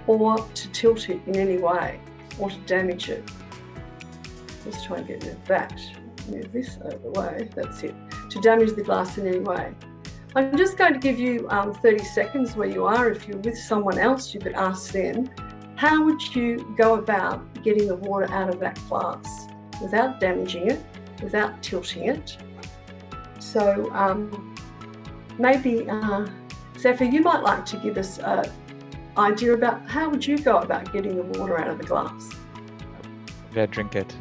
or to tilt it in any way or to damage it. Let's try and get rid of that. Move this out of the way, that's it. to damage the glass in any way. I'm just going to give you 30 seconds where you are. If you're with someone else, you could ask them, how would you go about getting the water out of that glass without damaging it, without tilting it? So maybe, Zephyr, you might like to give us an idea about how would you go about getting the water out of the glass? Yeah, drink it.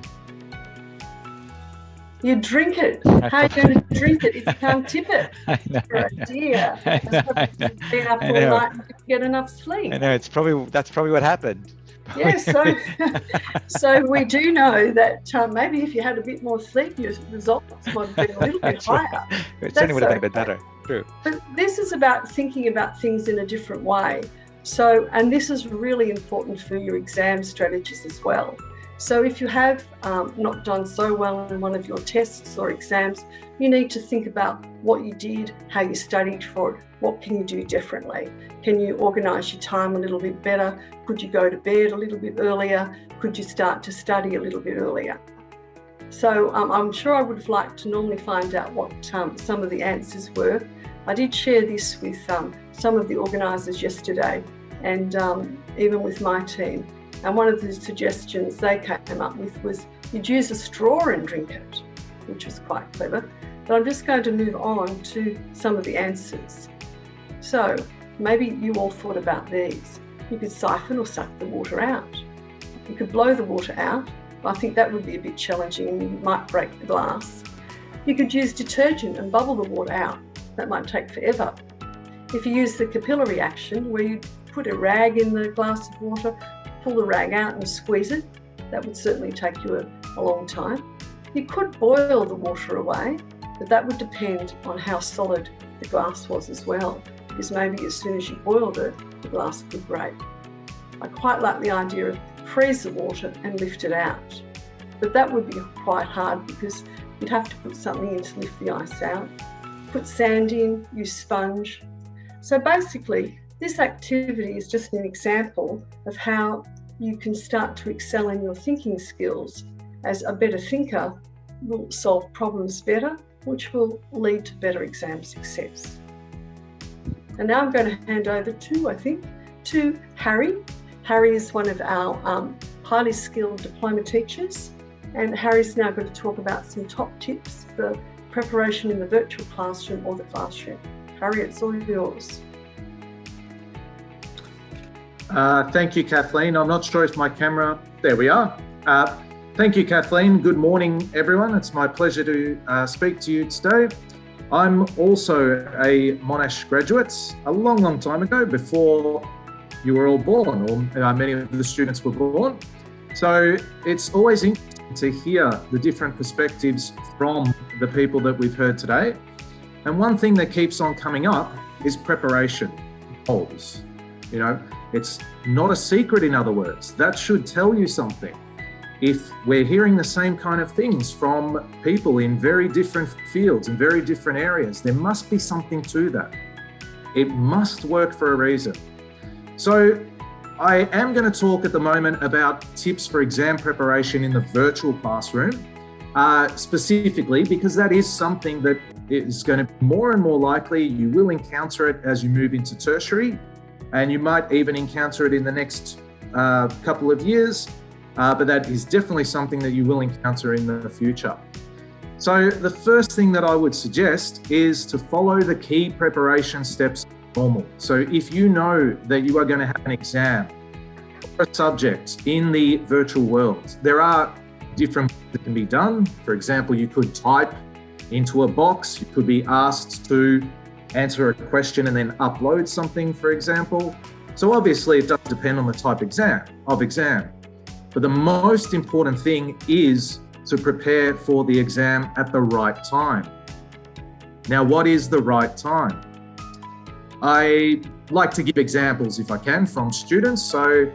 You drink it. How are you going to drink it if you can't tip it? I know. Dear. You've been up all night and didn't get enough sleep. I know. That's probably what happened. Yeah, so we do know that maybe if you had a bit more sleep, your results might have been a little bit higher. Right. It certainly would have been a bit better. True. But this is about thinking about things in a different way. So, and this is really important for your exam strategies as well. So if you have not done so well in one of your tests or exams, you need to think about what you did, how you studied for it, what can you do differently? Can you organise your time a little bit better? Could you go to bed a little bit earlier? Could you start to study a little bit earlier? So I'm sure I would have liked to normally find out what some of the answers were. I did share this with some of the organisers yesterday and even with my team. And one of the suggestions they came up with was you'd use a straw and drink it, which was quite clever. But I'm just going to move on to some of the answers. So maybe you all thought about these. You could siphon or suck the water out. You could blow the water out. I think that would be a bit challenging and you might break the glass. You could use detergent and bubble the water out. That might take forever. If you use the capillary action, where you put a rag in the glass of water, pull the rag out and squeeze it, that would certainly take you a long time. You could boil the water away, but that would depend on how solid the glass was as well, because maybe as soon as you boiled it, the glass could break. I quite like the idea of freeze the water and lift it out, but that would be quite hard because you'd have to put something in to lift the ice out. Put sand in, use sponge. So basically, this activity is just an example of how you can start to excel in your thinking skills. As a better thinker will solve problems better, which will lead to better exam success. And now I'm going to hand over to Harry. Harry is one of our highly skilled diploma teachers, and Harry's now going to talk about some top tips for preparation in the virtual classroom or the classroom. Harry, it's all yours. Thank you, Kathleen. I'm not sure if my camera, there we are. Thank you, Kathleen. Good morning, everyone. It's my pleasure to speak to you today. I'm also a Monash graduate a long, long time ago, before you were all born, or many of the students were born. So it's always interesting to hear the different perspectives from the people that we've heard today. And one thing that keeps on coming up is preparation goals. You know, it's not a secret, in other words. That should tell you something. If we're hearing the same kind of things from people in very different fields, in very different areas, there must be something to that. It must work for a reason. So I am going to talk at the moment about tips for exam preparation in the virtual classroom, specifically because that is something that is going to be more and more likely. You will encounter it as you move into tertiary, and you might even encounter it in the next couple of years, but that is definitely something that you will encounter in the future. So the first thing that I would suggest is to follow the key preparation steps normal. So if you know that you are going to have an exam or a subject in the virtual world, there are different things that can be done. For example, you could type into a box, you could be asked to answer a question and then upload something, for example. So obviously it does depend on the type of exam. But the most important thing is to prepare for the exam at the right time. Now, what is the right time? I like to give examples, if I can, from students. So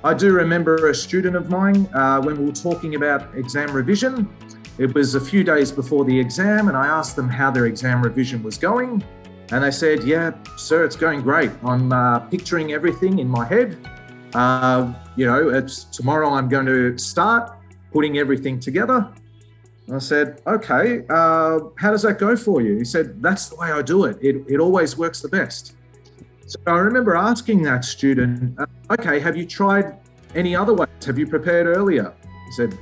I do remember a student of mine, when we were talking about exam revision, it was a few days before the exam, and I asked them how their exam revision was going. And they said, yeah, sir, it's going great. I'm picturing everything in my head. It's tomorrow I'm going to start putting everything together. And I said, okay, how does that go for you? He said, that's the way I do it. It always works the best. So I remember asking that student, okay, have you tried any other ways? Have you prepared earlier? He said,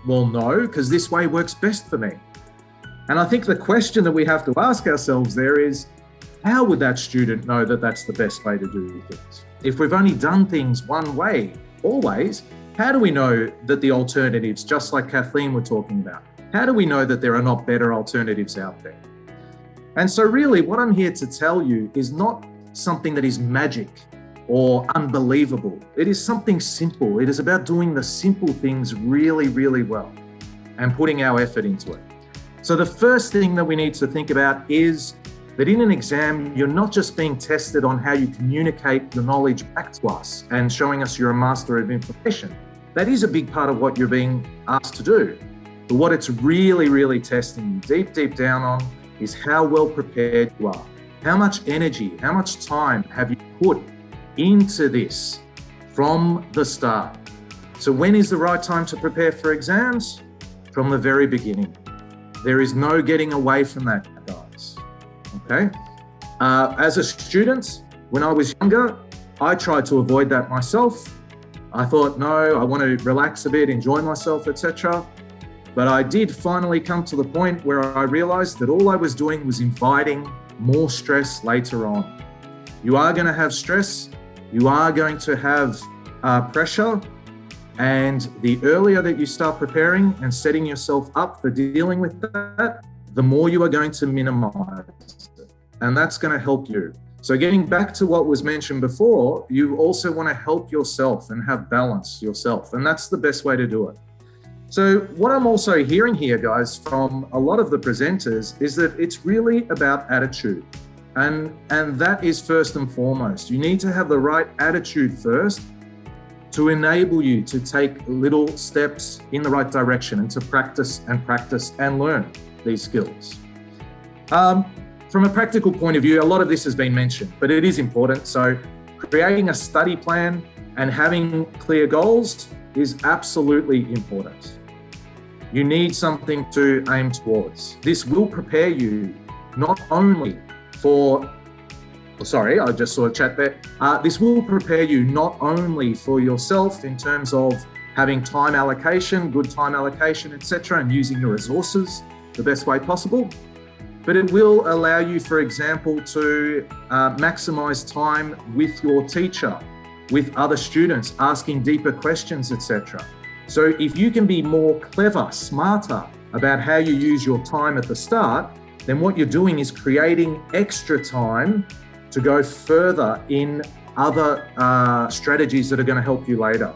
well, no, because this way works best for me. And I think the question that we have to ask ourselves there is, how would that student know that that's the best way to do things? If we've only done things one way, always, how do we know that the alternatives, just like Kathleen were talking about, how do we know that there are not better alternatives out there? And so really what I'm here to tell you is not something that is magic or unbelievable. It is something simple. It is about doing the simple things really, really well and putting our effort into it. So the first thing that we need to think about is that in an exam, you're not just being tested on how you communicate your knowledge back to us and showing us you're a master of information. That is a big part of what you're being asked to do. But what it's really, really testing you deep, deep down on is how well prepared you are. How much energy, how much time have you put into this from the start? So when is the right time to prepare for exams? From the very beginning. There is no getting away from that, guys. Okay? As a student, when I was younger, I tried to avoid that myself. I thought, no, I want to relax a bit, enjoy myself, etc. But I did finally come to the point where I realized that all I was doing was inviting more stress later on. You are going to have stress. You are going to have pressure. And the earlier that you start preparing and setting yourself up for dealing with that, the more you are going to minimize it. And that's going to help you. So getting back to what was mentioned before, you also want to help yourself and have balance yourself. And that's the best way to do it. So what I'm also hearing here, guys, from a lot of the presenters is that it's really about attitude. And that is first and foremost. You need to have the right attitude first to enable you to take little steps in the right direction and to practice and learn these skills. From a practical point of view, a lot of this has been mentioned, but it is important. So creating a study plan and having clear goals is absolutely important. You need something to aim towards. This will prepare you not only for, sorry, I just saw a chat there. This will prepare you not only for yourself in terms of having time allocation, good time allocation, etc., and using your resources the best way possible, but it will allow you, for example, to maximize time with your teacher, with other students, asking deeper questions, etc. So if you can be more clever, smarter about how you use your time at the start, then what you're doing is creating extra time to go further in other strategies that are going to help you later.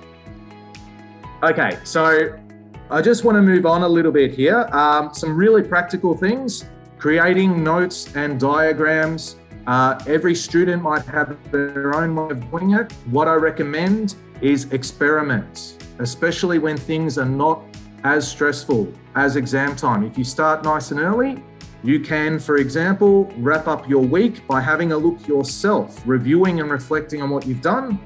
Okay, so I just want to move on a little bit here. Some really practical things, creating notes and diagrams. Every student might have their own way of doing it. What I recommend is experiment, especially when things are not as stressful as exam time. If you start nice and early, you can, for example, wrap up your week by having a look yourself, reviewing and reflecting on what you've done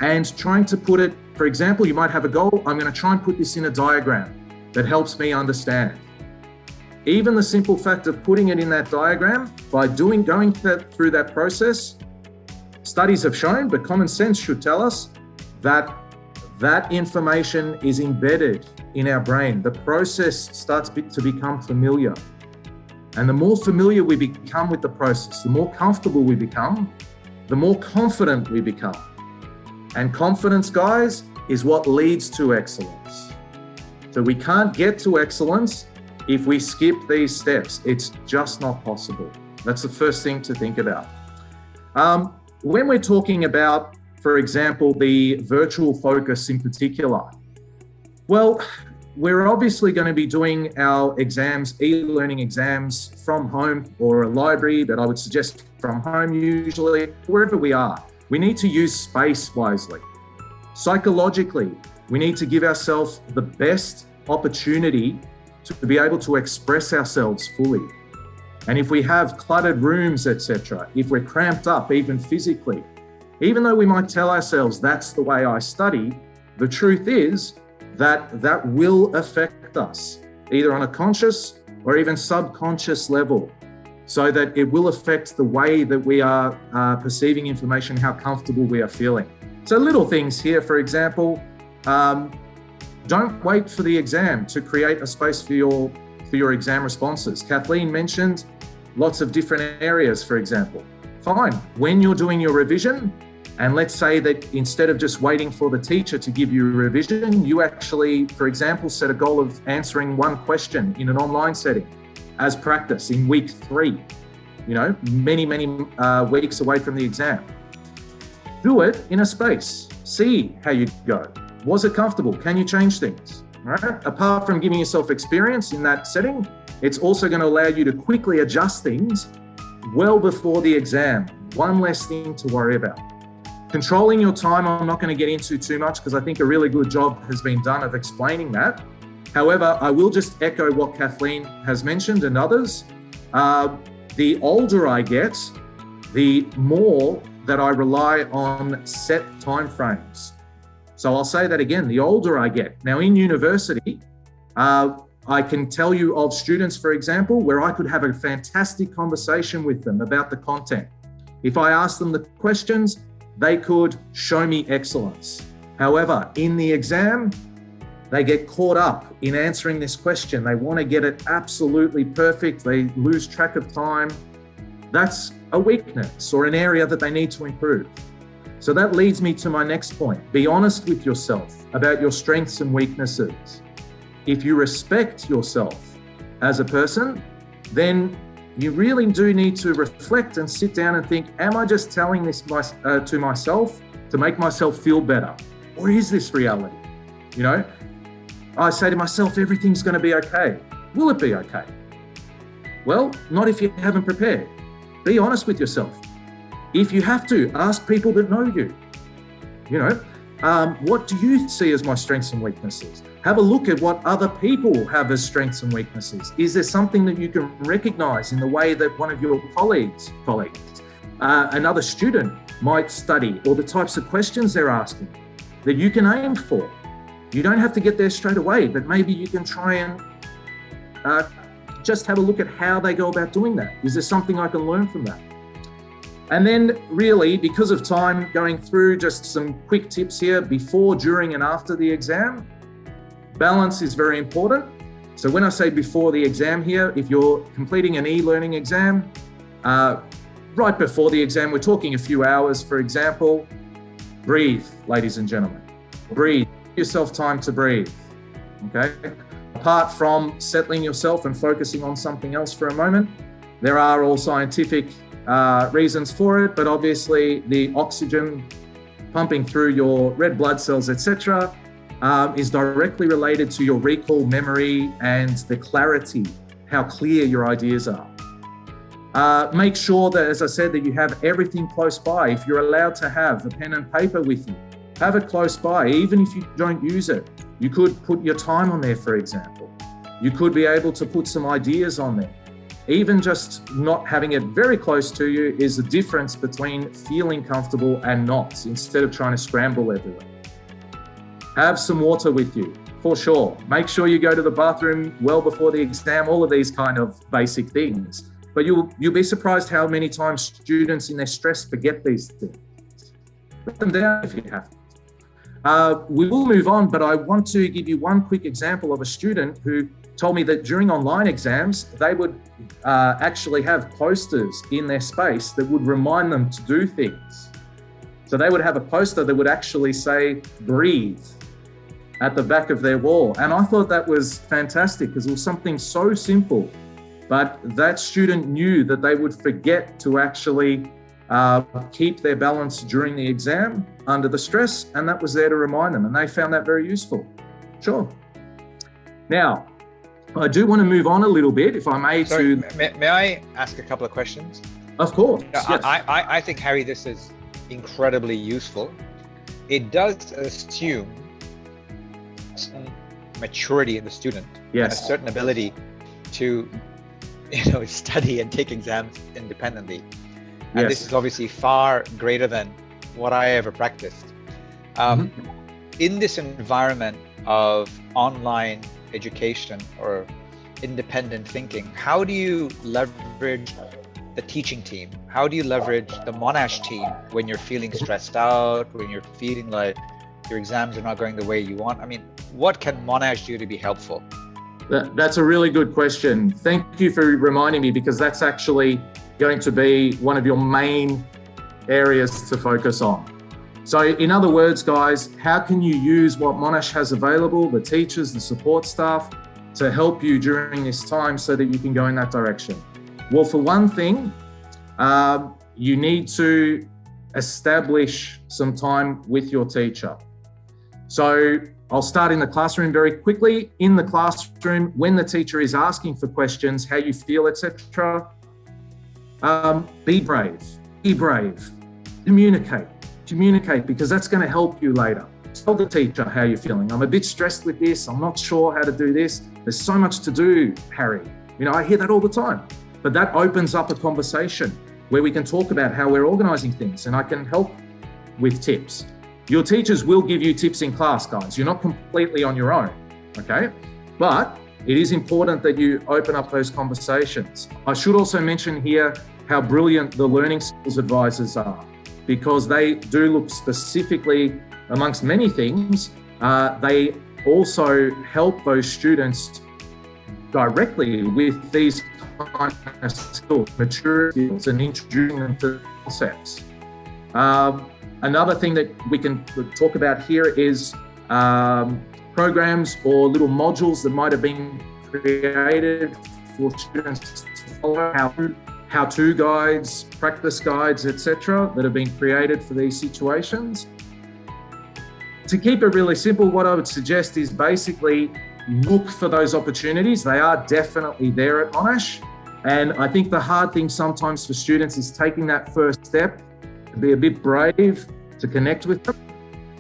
and trying to put it, for example, you might have a goal. I'm going to try and put this in a diagram that helps me understand. Even the simple fact of putting it in that diagram, by going through that process, studies have shown, but common sense should tell us that that information is embedded in our brain. The process starts to become familiar. And the more familiar we become with the process, the more comfortable we become, the more confident we become. And confidence, guys, is what leads to excellence. So we can't get to excellence if we skip these steps. It's just not possible. That's the first thing to think about. When we're talking about, for example, the virtual focus in particular, well, we're obviously going to be doing our exams, e-learning exams from home or a library, but I would suggest from home usually, wherever we are. We need to use space wisely. Psychologically, we need to give ourselves the best opportunity to be able to express ourselves fully. And if we have cluttered rooms, etc., if we're cramped up, even physically, even though we might tell ourselves that's the way I study, the truth is that will affect us. either on a conscious or even subconscious level, so that it will affect the way that we are perceiving information, how comfortable we are feeling. So little things here, for example, don't wait for the exam to create a space for your exam responses. Kathleen mentioned lots of different areas, for example. Fine, when you're doing your revision, and let's say that instead of just waiting for the teacher to give you a revision, you actually, for example, set a goal of answering one question in an online setting as practice in week 3, many weeks away from the exam. Do it in a space. See how you go. Was it comfortable? Can you change things? Right? Apart from giving yourself experience in that setting, it's also going to allow you to quickly adjust things well before the exam. One less thing to worry about. Controlling your time, I'm not going to get into too much because I think a really good job has been done of explaining that. However, I will just echo what Kathleen has mentioned and others. The older I get, the more that I rely on set timeframes. So I'll say that again, the older I get. Now in university, I can tell you of students, for example, where I could have a fantastic conversation with them about the content. If I asked them the questions, they could show me excellence. However, in the exam, they get caught up in answering this question. They want to get it absolutely perfect. They lose track of time. That's a weakness or an area that they need to improve. So that leads me to my next point. Be honest with yourself about your strengths and weaknesses. If you respect yourself as a person, then you really do need to reflect and sit down and think, am I just telling this to myself to make myself feel better? Or is this reality? I say to myself, everything's going to be okay. Will it be okay? Well, not if you haven't prepared. Be honest with yourself. If you have to, ask people that know you. What do you see as my strengths and weaknesses? Have a look at what other people have as strengths and weaknesses. Is there something that you can recognize in the way that one of your colleagues, another student might study, or the types of questions they're asking that you can aim for? You don't have to get there straight away, but maybe you can try and just have a look at how they go about doing that. Is there something I can learn from that? And then really, because of time, going through just some quick tips here before, during, and after the exam. Balance is very important. So when I say before the exam here, if you're completing an e-learning exam, right before the exam, we're talking a few hours, for example, breathe, ladies and gentlemen. Breathe. Give yourself time to breathe, okay? Apart from settling yourself and focusing on something else for a moment, there are all scientific reasons for it, but obviously the oxygen pumping through your red blood cells, etc., is directly related to your recall, memory, and the clarity, how clear your ideas are. Make sure that, as I said, that you have everything close by. If you're allowed to have a pen and paper with you, have it close by, even if you don't use it. You could put your time on there, for example. You could be able to put some ideas on there. Even just not having it very close to you is the difference between feeling comfortable and not, instead of trying to scramble everywhere. Have some water with you, for sure. Make sure you go to the bathroom well before the exam, all of these kind of basic things. But you'll be surprised how many times students in their stress forget these things. Put them down if you have to. We will move on, but I want to give you one quick example of a student who told me that during online exams, they would actually have posters in their space that would remind them to do things. So they would have a poster that would actually say, breathe, at the back of their wall. And I thought that was fantastic because it was something so simple, but that student knew that they would forget to actually keep their balance during the exam under the stress, and that was there to remind them, and they found that very useful. Sure. Now, I do want to move on a little bit, if I may. Sorry, may I ask a couple of questions? Of course. Yes. I think, Harry, this is incredibly useful. It does assume some maturity in the student, yes, a certain ability to, study and take exams independently. And yes, this is obviously far greater than what I ever practiced. In this environment of online education or independent thinking, how do you leverage the teaching team? How do you leverage the Monash team when you're feeling stressed out, when you're feeling like your exams are not going the way you want? I mean, what can Monash do to be helpful? That's a really good question. Thank you for reminding me, because that's actually going to be one of your main areas to focus on. So in other words, guys, how can you use what Monash has available, the teachers, the support staff, to help you during this time so that you can go in that direction? Well, for one thing, you need to establish some time with your teacher. So I'll start in the classroom very quickly. In the classroom, when the teacher is asking for questions, how you feel, etc., be brave, communicate, because that's going to help you later. Tell the teacher how you're feeling. I'm a bit stressed with this. I'm not sure how to do this. There's so much to do, Harry. You know, I hear that all the time. But that opens up a conversation where we can talk about how we're organising things, and I can help with tips. Your teachers will give you tips in class, guys. You're not completely on your own, okay? But it is important that you open up those conversations. I should also mention here how brilliant the learning skills advisors are, because they do look specifically, amongst many things, they also help those students directly with these kind of skills, mature skills, and introducing them to concepts. Another thing that we can talk about here is programs or little modules that might have been created for students to follow, how-to guides, practice guides, etc., that have been created for these situations. To keep it really simple, what I would suggest is basically look for those opportunities. They are definitely there at Monash. And I think the hard thing sometimes for students is taking that first step, to be a bit brave, to connect with them.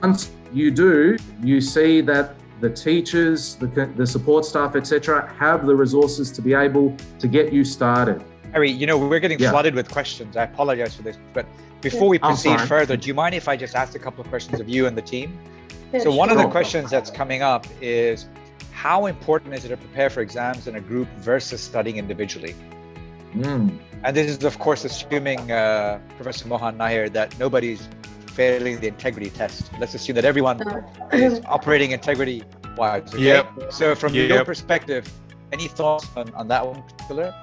Once you do, you see that the teachers, the support staff, etc., have the resources to be able to get you started. Harry, you know, we're getting flooded with questions. I apologize for this, but before we proceed further, do you mind if I just ask a couple of questions of you and the team? So one of the questions that's coming up is, how important is it to prepare for exams in a group versus studying individually? And this is, of course, assuming, Professor Mohan Nair, that nobody's failing the integrity test. Let's assume that everyone is operating integrity-wise. Okay? Yep. So from your perspective, any thoughts on that one in particular?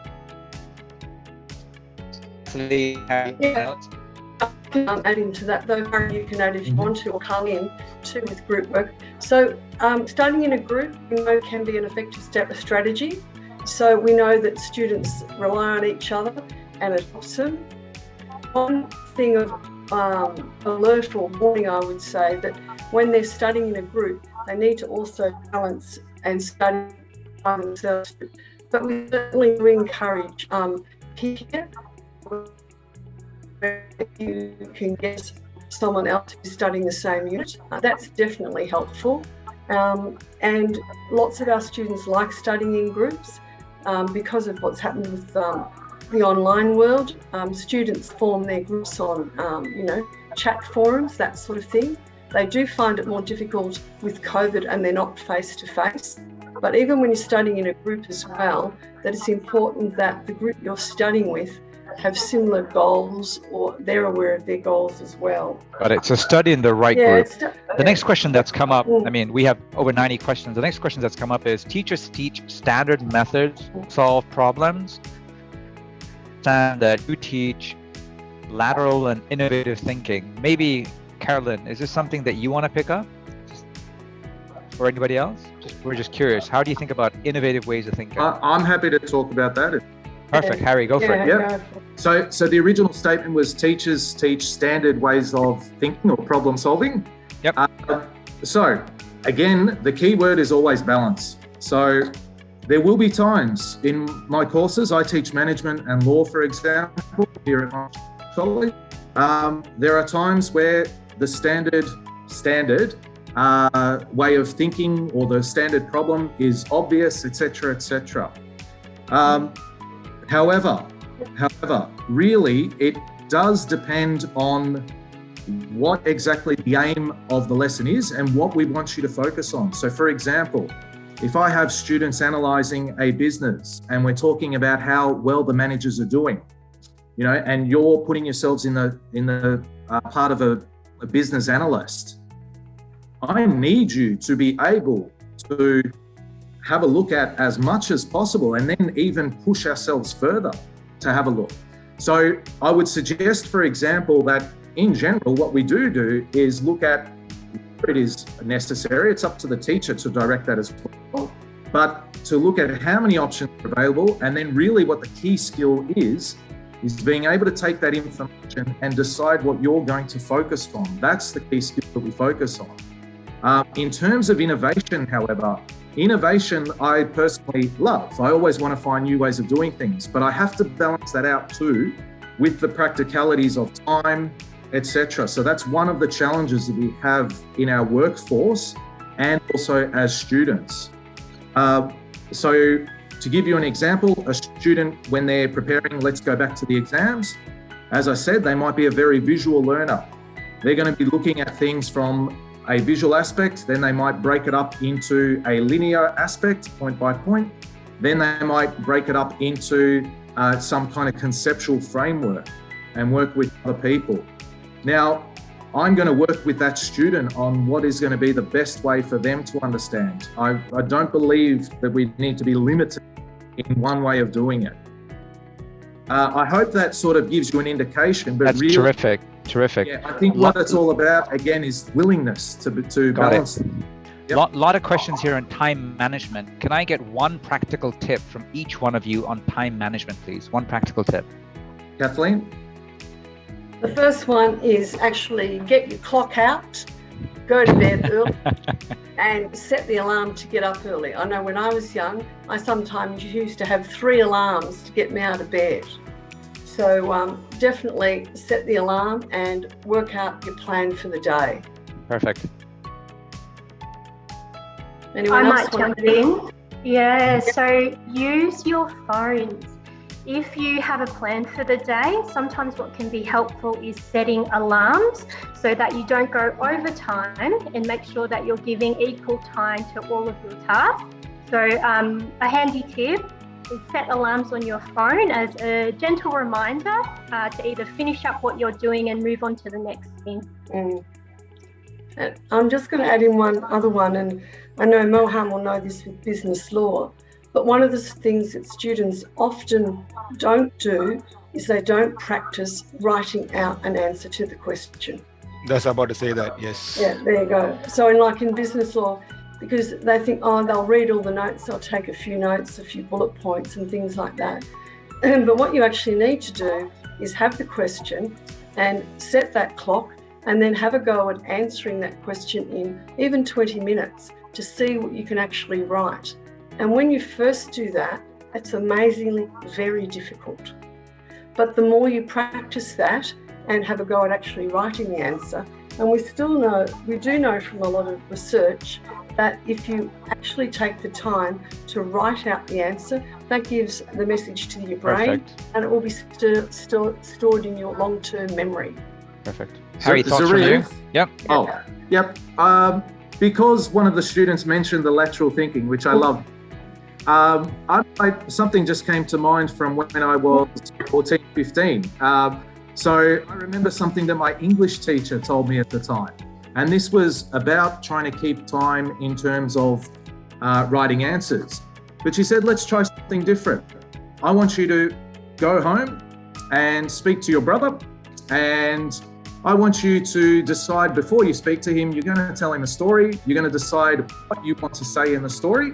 Adding to that, though, you can add if you want to, or come in too with group work. So studying in a group, we know, can be an effective strategy. So we know that students rely on each other and it helps them. One thing of alert or warning, I would say, that when they're studying in a group, they need to also balance and study by themselves. But we certainly do encourage peer, where you can get someone else who's studying the same unit. That's definitely helpful. And lots of our students like studying in groups because of what's happened with the online world. Students form their groups on, chat forums, that sort of thing. They do find it more difficult with COVID and they're not face-to-face. But even when you're studying in a group as well, that it's important that the group you're studying with have similar goals, or they're aware of their goals as well. But it's a study in the right group. The next question that's come up, I mean, we have over 90 questions. The next question that's come up is, teachers teach standard methods to solve problems. And that you teach lateral and innovative thinking. Maybe, Carolyn, is this something that you want to pick up? Or anybody else? We're just curious. How do you think about innovative ways of thinking? I'm happy to talk about that. Perfect. Harry, go for it. Yep. So the original statement was teachers teach standard ways of thinking or problem solving. Yep. So again, the key word is always balance. So there will be times in my courses, I teach management and law, for example, here at Monash College. There are times where the standard way of thinking or the standard problem is obvious, etc., etc. However, really, it does depend on what exactly the aim of the lesson is and what we want you to focus on. So, for example, if I have students analysing a business and we're talking about how well the managers are doing, you know, and you're putting yourselves in the part of a business analyst, I need you to be able to have a look at as much as possible, and then even push ourselves further to have a look. So I would suggest, for example, that in general, what we do is look at where it is necessary. It's up to the teacher to direct that as well, but to look at how many options are available, and then really what the key skill is being able to take that information and decide what you're going to focus on. That's the key skill that we focus on. In terms of innovation, however, innovation I personally love. I always want to find new ways of doing things, but I have to balance that out too with the practicalities of time, etc. So that's one of the challenges that we have in our workforce and also as students. So to give you an example, a student, when they're preparing, let's go back to the exams, as I said, they might be a very visual learner. They're going to be looking at things from a visual aspect, then they might break it up into a linear aspect, point by point. Then they might break it up into some kind of conceptual framework and work with other people. Now, I'm going to work with that student on what is going to be the best way for them to understand. I don't believe that we need to be limited in one way of doing it. I hope that sort of gives you an indication. But that's really, terrific. Yeah, I think what it's all about, again, is willingness to balance. Yep. Lot of questions here on time management. Can I get one practical tip from each one of you on time management, please? One practical tip. Kathleen? The first one is actually get your clock out, go to bed early, and set the alarm to get up early. I know when I was young, I sometimes used to have 3 alarms to get me out of bed. So definitely set the alarm and work out your plan for the day. Perfect. Anyone I else might jump in. Yeah, so use your phones. If you have a plan for the day, sometimes what can be helpful is setting alarms so that you don't go over time, and make sure that you're giving equal time to all of your tasks. So a handy tip is set alarms on your phone as a gentle reminder to either finish up what you're doing and move on to the next thing. And I'm just going to add in one other one, and I know Mohan will know this with business law, but one of the things that students often don't do is they don't practice writing out an answer to the question. That's about to say that, yes. Yeah, there you go. So in business law, because they think, oh, they'll read all the notes, they'll take a few notes, a few bullet points and things like that. But what you actually need to do is have the question and set that clock, and then have a go at answering that question in even 20 minutes to see what you can actually write. And when you first do that, it's amazingly very difficult. But the more you practice that and have a go at actually writing the answer, and we do know from a lot of research that if you actually take the time to write out the answer, that gives the message to your brain. Perfect. And it will be stored in your long-term memory. Perfect. Harry, thoughts from you? Yep. Oh, yep. Because one of the students mentioned the lateral thinking, which I love. Something just came to mind from when I was 14, 15. So I remember something that my English teacher told me at the time. And this was about trying to keep time in terms of writing answers. But she said, let's try something different. I want you to go home and speak to your brother, and I want you to decide before you speak to him, you're going to tell him a story, you're going to decide what you want to say in the story,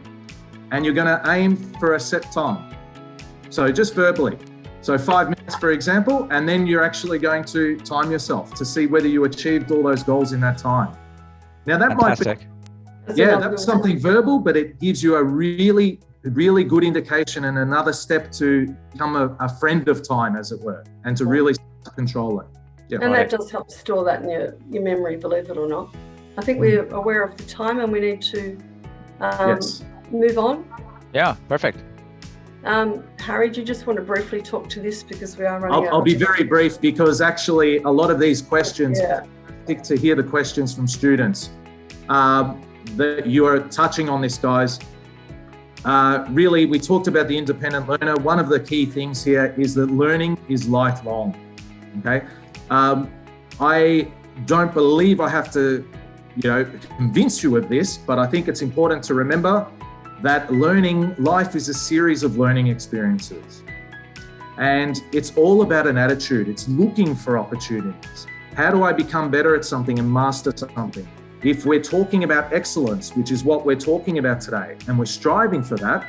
and you're going to aim for a set time. So just verbally. So 5 minutes, for example, and then you're actually going to time yourself to see whether you achieved all those goals in that time. Now that Fantastic. might be, that's something verbal, but it gives you a really, really good indication and another step to become a friend of time, as it were, and to really start to control it. Yeah, and that does help store that in your memory, believe it or not. I think we're aware of the time and we need to move on. Yeah, perfect. Harry, do you just want to briefly talk to this, because we are running out? I'll be very brief, because actually a lot of these questions, stick to hear the questions from students that you are touching on this, guys. Really, we talked about the independent learner. One of the key things here is that learning is lifelong, okay? I don't believe I have to, convince you of this, but I think it's important to remember that life is a series of learning experiences. And it's all about an attitude. It's looking for opportunities. How do I become better at something and master something? If we're talking about excellence, which is what we're talking about today, and we're striving for that,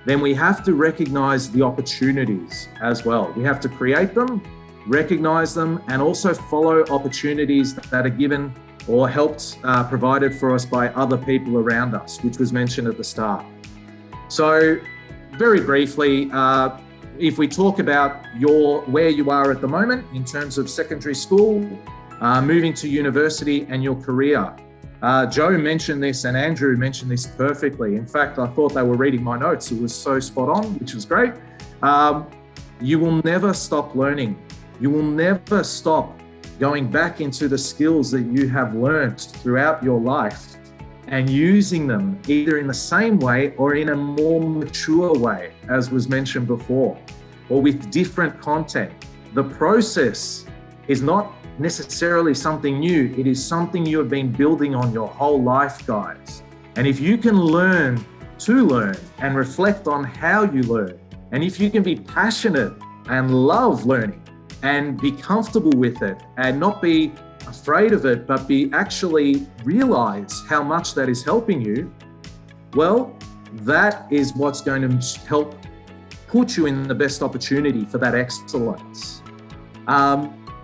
then we have to recognize the opportunities as well. We have to create them, recognize them, and also follow opportunities that are given or helped provided for us by other people around us, which was mentioned at the start. So very briefly, if we talk about where you are at the moment in terms of secondary school, moving to university and your career. Joe mentioned this and Andrew mentioned this perfectly. In fact, I thought they were reading my notes. It was so spot on, which was great. You will never stop learning. You will never stop going back into the skills that you have learned throughout your life and using them either in the same way or in a more mature way, as was mentioned before, or with different content. The process is not necessarily something new. It is something you have been building on your whole life, guys. And if you can learn to learn and reflect on how you learn, and if you can be passionate and love learning and be comfortable with it and not be afraid of it, but actually realize how much that is helping you, well, that is what's going to help put you in the best opportunity for that excellence.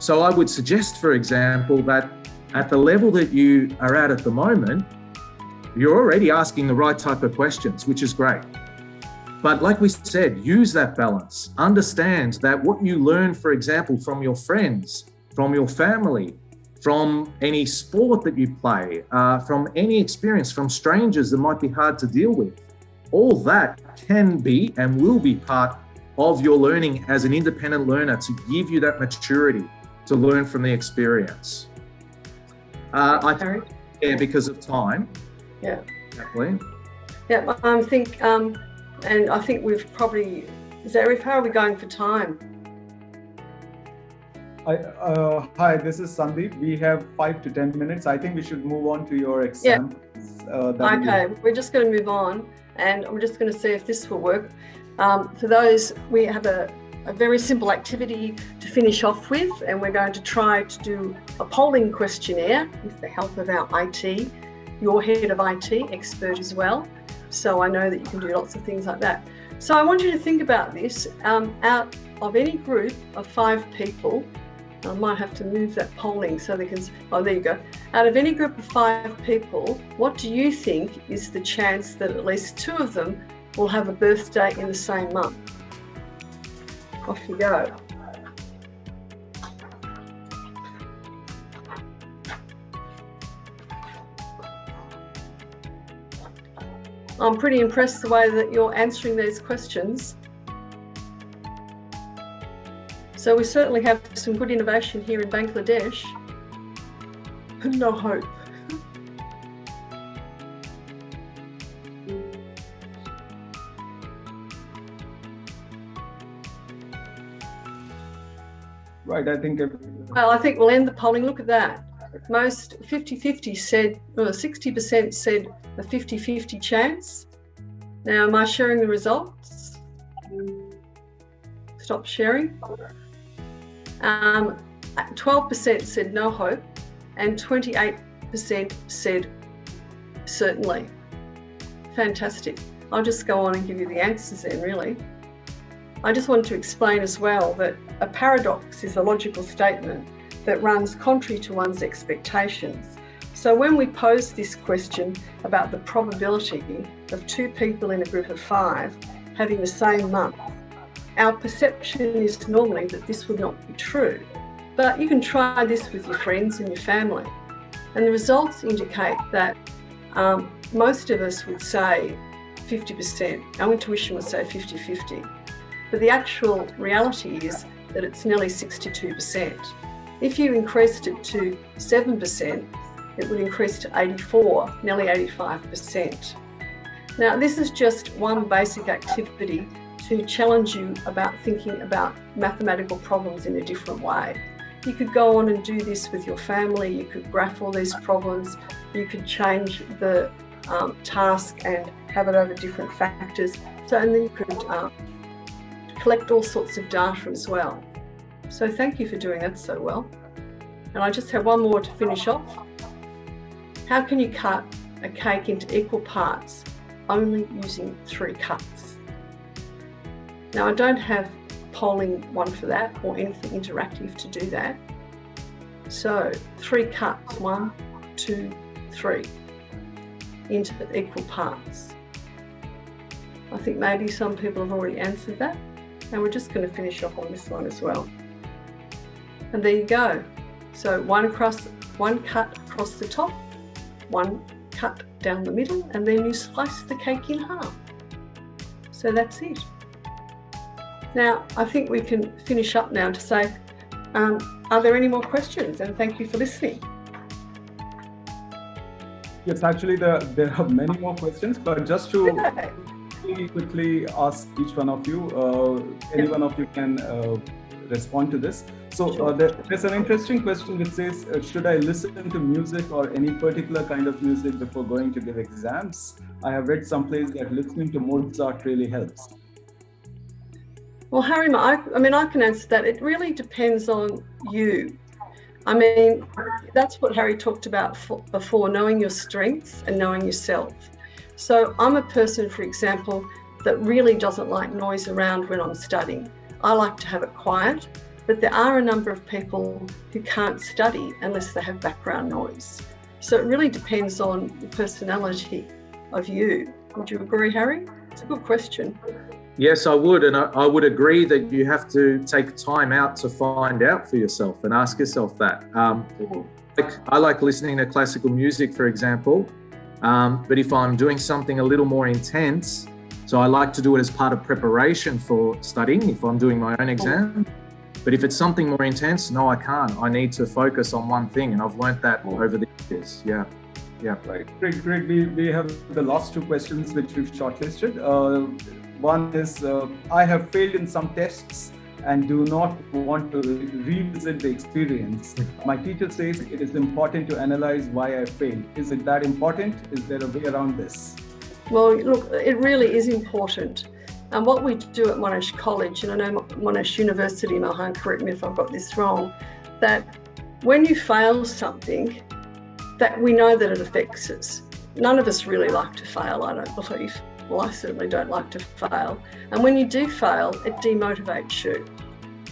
So I would suggest, for example, that at the level that you are at the moment, you're already asking the right type of questions, which is great. But like we said, use that balance. Understand that what you learn, for example, from your friends, from your family, from any sport that you play, from any experience, from strangers that might be hard to deal with, all that can be and will be part of your learning as an independent learner to give you that maturity to learn from the experience. I think, because of time. Yeah. Kathleen? Yeah, and I think we've probably, Zarif, how are we going for time? Hi, this is Sandeep. We have 5 to 10 minutes. I think we should move on to your exam. Okay, we're just going to move on and I'm just going to see if this will work. For those, we have a very simple activity to finish off with, and we're going to try to do a polling questionnaire with the help of our IT, your head of IT, expert as well. So I know that you can do lots of things like that. So I want you to think about this. Out of any group of 5 people, I might have to move that polling so they can, oh, there you go. Out of any group of 5 people, what do you think is the chance that at least 2 of them will have a birthday in the same month? Off you go. I'm pretty impressed the way that you're answering these questions. So we certainly have some good innovation here in Bangladesh. No hope. Right, I think. Well, I think we'll end the polling. Look at that. Most 50-50 said, or 60% said a 50-50 chance. Now, am I sharing the results? Stop sharing. 12% said no hope and 28% said certainly. Fantastic. I'll just go on and give you the answers then, really. I just want to explain as well that a paradox is a logical statement that runs contrary to one's expectations. So when we pose this question about the probability of 2 people in a group of 5 having the same month, our perception is normally that this would not be true. But you can try this with your friends and your family. And the results indicate that most of us would say 50%. Our intuition would say 50-50. But the actual reality is that it's nearly 62%. If you increased it to 7%, it would increase to 84, nearly 85%. Now, this is just one basic activity to challenge you about thinking about mathematical problems in a different way. You could go on and do this with your family, you could graph all these problems, you could change the task and have it over different factors. And then you could collect all sorts of data as well. So thank you for doing that so well. And I just have one more to finish off. How can you cut a cake into equal parts only using 3 cuts? Now, I don't have a polling one for that or anything interactive to do that. So 3 cuts, 1, 2, 3, into equal parts. I think maybe some people have already answered that, and we're just going to finish off on this one as well. And there you go. So one cut across the top, 1 cut down the middle, and then you slice the cake in half. So that's it. Now, I think we can finish up now to say, are there any more questions? And thank you for listening. Yes, actually, there are many more questions, but just to quickly ask each one of you, any one of you can respond to this. So there's an interesting question which says, should I listen to music or any particular kind of music before going to give exams? I have read someplace that listening to Mozart really helps. Well, Harry, I can answer that. It really depends on you. I mean, that's what Harry talked about before, knowing your strengths and knowing yourself. So I'm a person, for example, that really doesn't like noise around when I'm studying. I like to have it quiet, but there are a number of people who can't study unless they have background noise. So it really depends on the personality of you. Would you agree, Harry? It's a good question. Yes, I would. And I would agree that you have to take time out to find out for yourself and ask yourself that. I like listening to classical music, for example, but if I'm doing something a little more intense, so I like to do it as part of preparation for studying if I'm doing my own exam. But if it's something more intense, no, I can't. I need to focus on one thing, and I've learnt that over the years. Yeah. Right. Great. We have the last 2 questions which we've shortlisted. One is, I have failed in some tests and do not want to revisit the experience. My teacher says it is important to analyze why I failed. Is it that important? Is there a way around this? Well, look, it really is important. And what we do at Monash College, and I know Monash University, Mohan, correct me if I've got this wrong, that when you fail something, that we know that it affects us. None of us really like to fail, I don't believe. Well, I certainly don't like to fail. And when you do fail, it demotivates you.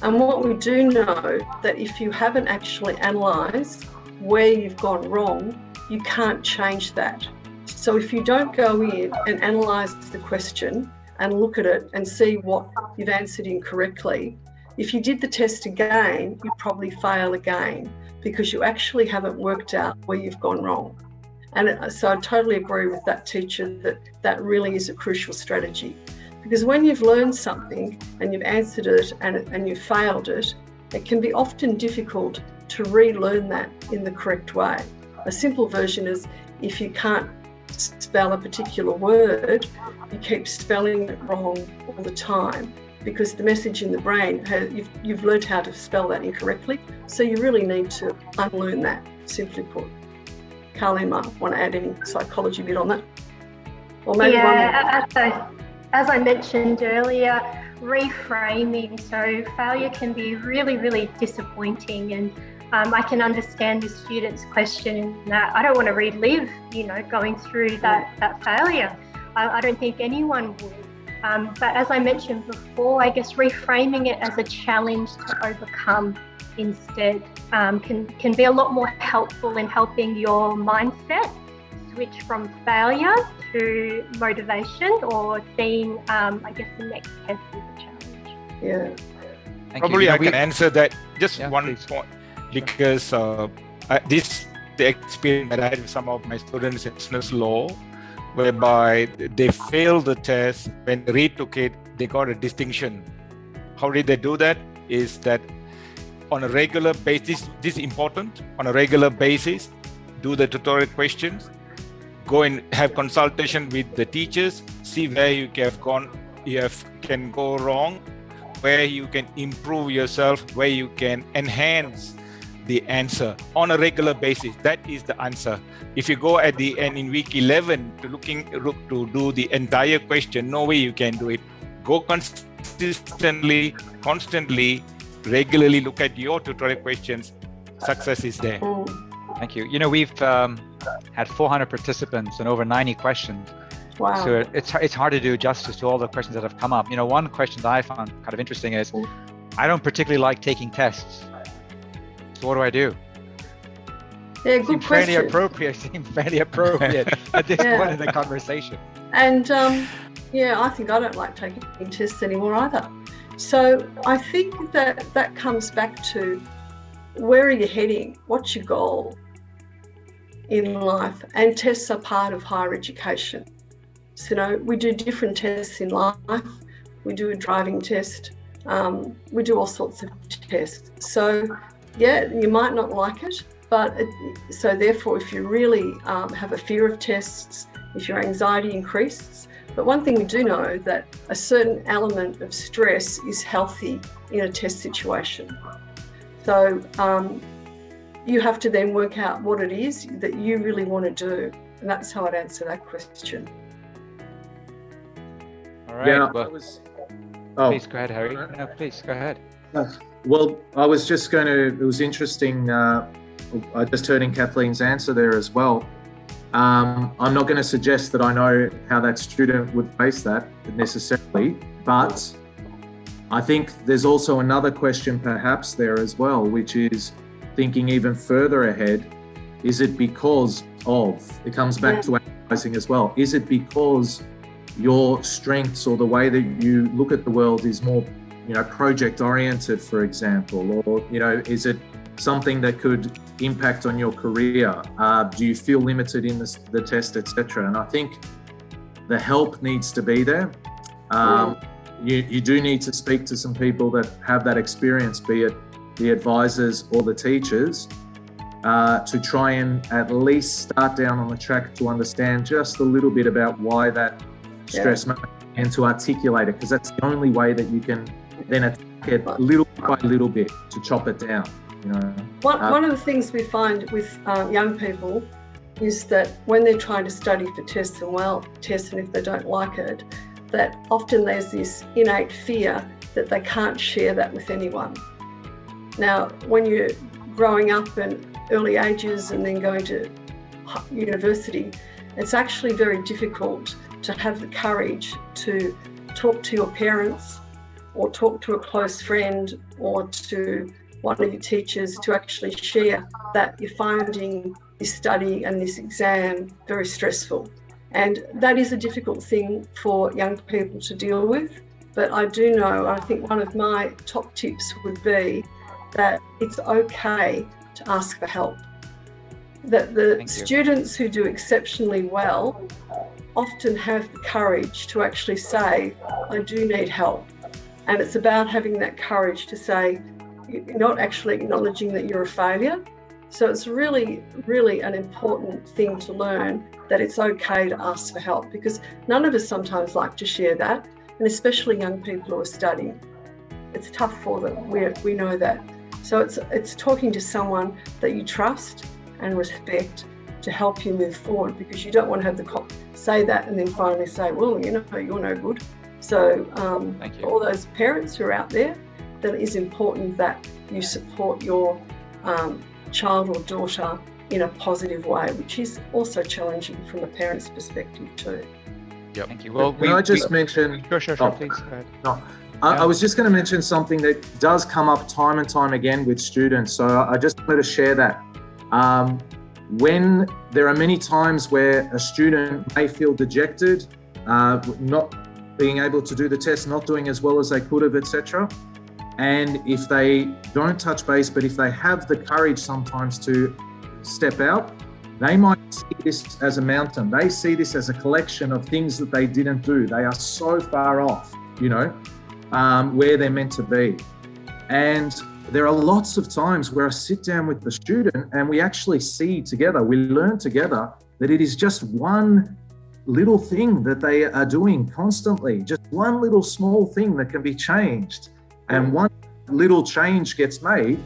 And what we do know that if you haven't actually analysed where you've gone wrong, you can't change that. So if you don't go in and analyse the question and look at it and see what you've answered incorrectly, if you did the test again, you'd probably fail again because you actually haven't worked out where you've gone wrong. And so I totally agree with that teacher that that really is a crucial strategy. Because when you've learned something and you've answered it and you've failed it, it can be often difficult to relearn that in the correct way. A simple version is if you can't spell a particular word, you keep spelling it wrong all the time because the message in the brain, you've learned how to spell that incorrectly. So you really need to unlearn that, simply put. Carleen might want to add any psychology bit on that. Or maybe as I mentioned earlier, reframing. So failure can be really, really disappointing, and I can understand the student's question in that I don't want to relive, going through that failure. I don't think anyone would. But as I mentioned before, I guess reframing it as a challenge to overcome instead can be a lot more helpful in helping your mindset switch from failure to motivation or seeing, the next test as a challenge. Yeah. Probably I can answer that. Just one point, because the experience that I had with some of my students in business law, whereby they failed the test, when they retook it, they got a distinction. How did they do that? Is that on a regular basis, this is important, on a regular basis, do the tutorial questions, go and have consultation with the teachers, see where you can go wrong, where you can improve yourself, where you can enhance the answer on a regular basis. That is the answer. If you go at the end in week 11 to do the entire question, no way you can do it. Go consistently, constantly, regularly look at your tutorial questions. Success is there. Thank you. You know, we've had 400 participants and over 90 questions. Wow. So it's hard to do justice to all the questions that have come up. You know, one question that I found kind of interesting is, I don't particularly like taking tests. So what do? Yeah, good question. Seems fairly appropriate at this point in the conversation. And I think I don't like taking tests anymore either. So I think that comes back to, where are you heading? What's your goal in life? And tests are part of higher education. So, you know, we do different tests in life. We do a driving test. We do all sorts of tests. So, yeah, you might not like it, but so therefore, if you really have a fear of tests, if your anxiety increases, but one thing we do know, that a certain element of stress is healthy in a test situation. So you have to then work out what it is that you really want to do, and that's how I'd answer that question. All right. Yeah, Please go ahead, Harry. No, please go ahead. Well, I was just going to, it was interesting, I just heard in Kathleen's answer there as well. I'm not going to suggest that I know how that student would face that necessarily, but I think there's also another question perhaps there as well, which is thinking even further ahead. Is it because of, it comes back to analysing as well, is it because your strengths or the way that you look at the world is more, you know, project oriented, for example, or, you know, is it something that could impact on your career? Do you feel limited in the test, etc.? And I think the help needs to be there. You do need to speak to some people that have that experience, be it the advisors or the teachers, to try and at least start down on the track to understand just a little bit about why that stress and to articulate it, because that's the only way that you can then attack it little by little bit to chop it down. You know, one of the things we find with young people is that when they're trying to study for tests and if they don't like it, that often there's this innate fear that they can't share that with anyone. Now, when you're growing up in early ages and then going to university, it's actually very difficult to have the courage to talk to your parents or talk to a close friend or to one of your teachers to actually share that you're finding this study and this exam very stressful. And that is a difficult thing for young people to deal with. But I do know, I think one of my top tips would be that it's okay to ask for help. That the students who do exceptionally well often have the courage to actually say, I do need help. And it's about having that courage to say, you're not actually acknowledging that you're a failure. So it's really, really an important thing to learn, that it's okay to ask for help, because none of us sometimes like to share that, and especially young people who are studying. It's tough for them, we know that. So it's talking to someone that you trust and respect to help you move forward, because you don't want to have the say that and then finally say, well, you know, you're no good. So for all those parents who are out there, that it is important that you support your child or daughter in a positive way, which is also challenging from a parent's perspective too. Yep. Thank you. Well, Can I just mention? Sure, please go ahead. No. I was just going to mention something that does come up time and time again with students. So I just wanted to share that. When there are many times where a student may feel dejected, not being able to do the test, not doing as well as they could have, etc. And if they don't touch base, but if they have the courage sometimes to step out, they might see this as a mountain. They see this as a collection of things that they didn't do. They are so far off, you know, where they're meant to be. And there are lots of times where I sit down with the student and we actually see together, we learn together that it is just one little thing that they are doing constantly, just one little small thing that can be changed. And one little change gets made,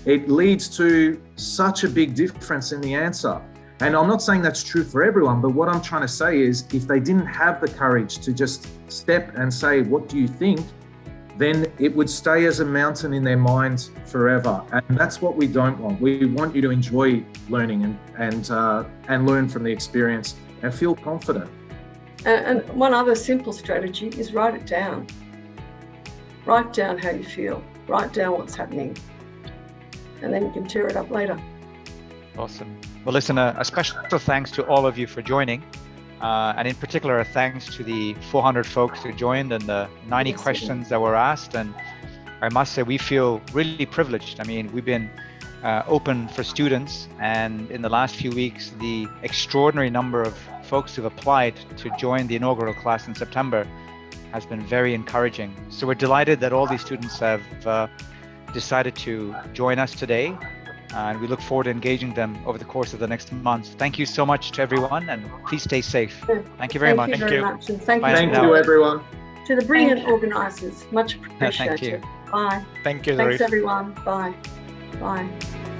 it leads to such a big difference in the answer. And I'm not saying that's true for everyone, but what I'm trying to say is if they didn't have the courage to just step and say, what do you think? Then it would stay as a mountain in their minds forever. And that's what we don't want. We want you to enjoy learning and learn from the experience and feel confident. And one other simple strategy is write it down. Write down how you feel. Write down what's happening. And then you can tear it up later. Awesome. Well, listen, a special thanks to all of you for joining. And in particular, a thanks to the 400 folks who joined and the 90 questions that were asked. And I must say, we feel really privileged. I mean, we've been open for students. And in the last few weeks, the extraordinary number of folks who've applied to join the inaugural class in September has been very encouraging. So we're delighted that all these students have decided to join us today. And we look forward to engaging them over the course of the next month. Thank you so much to everyone, and please stay safe. Thank you very much. Thank you very much. And Thank you, everyone. To the brilliant organisers, much appreciated. Thank you. Bye. Thank you. Thanks, everyone. Bye. Bye.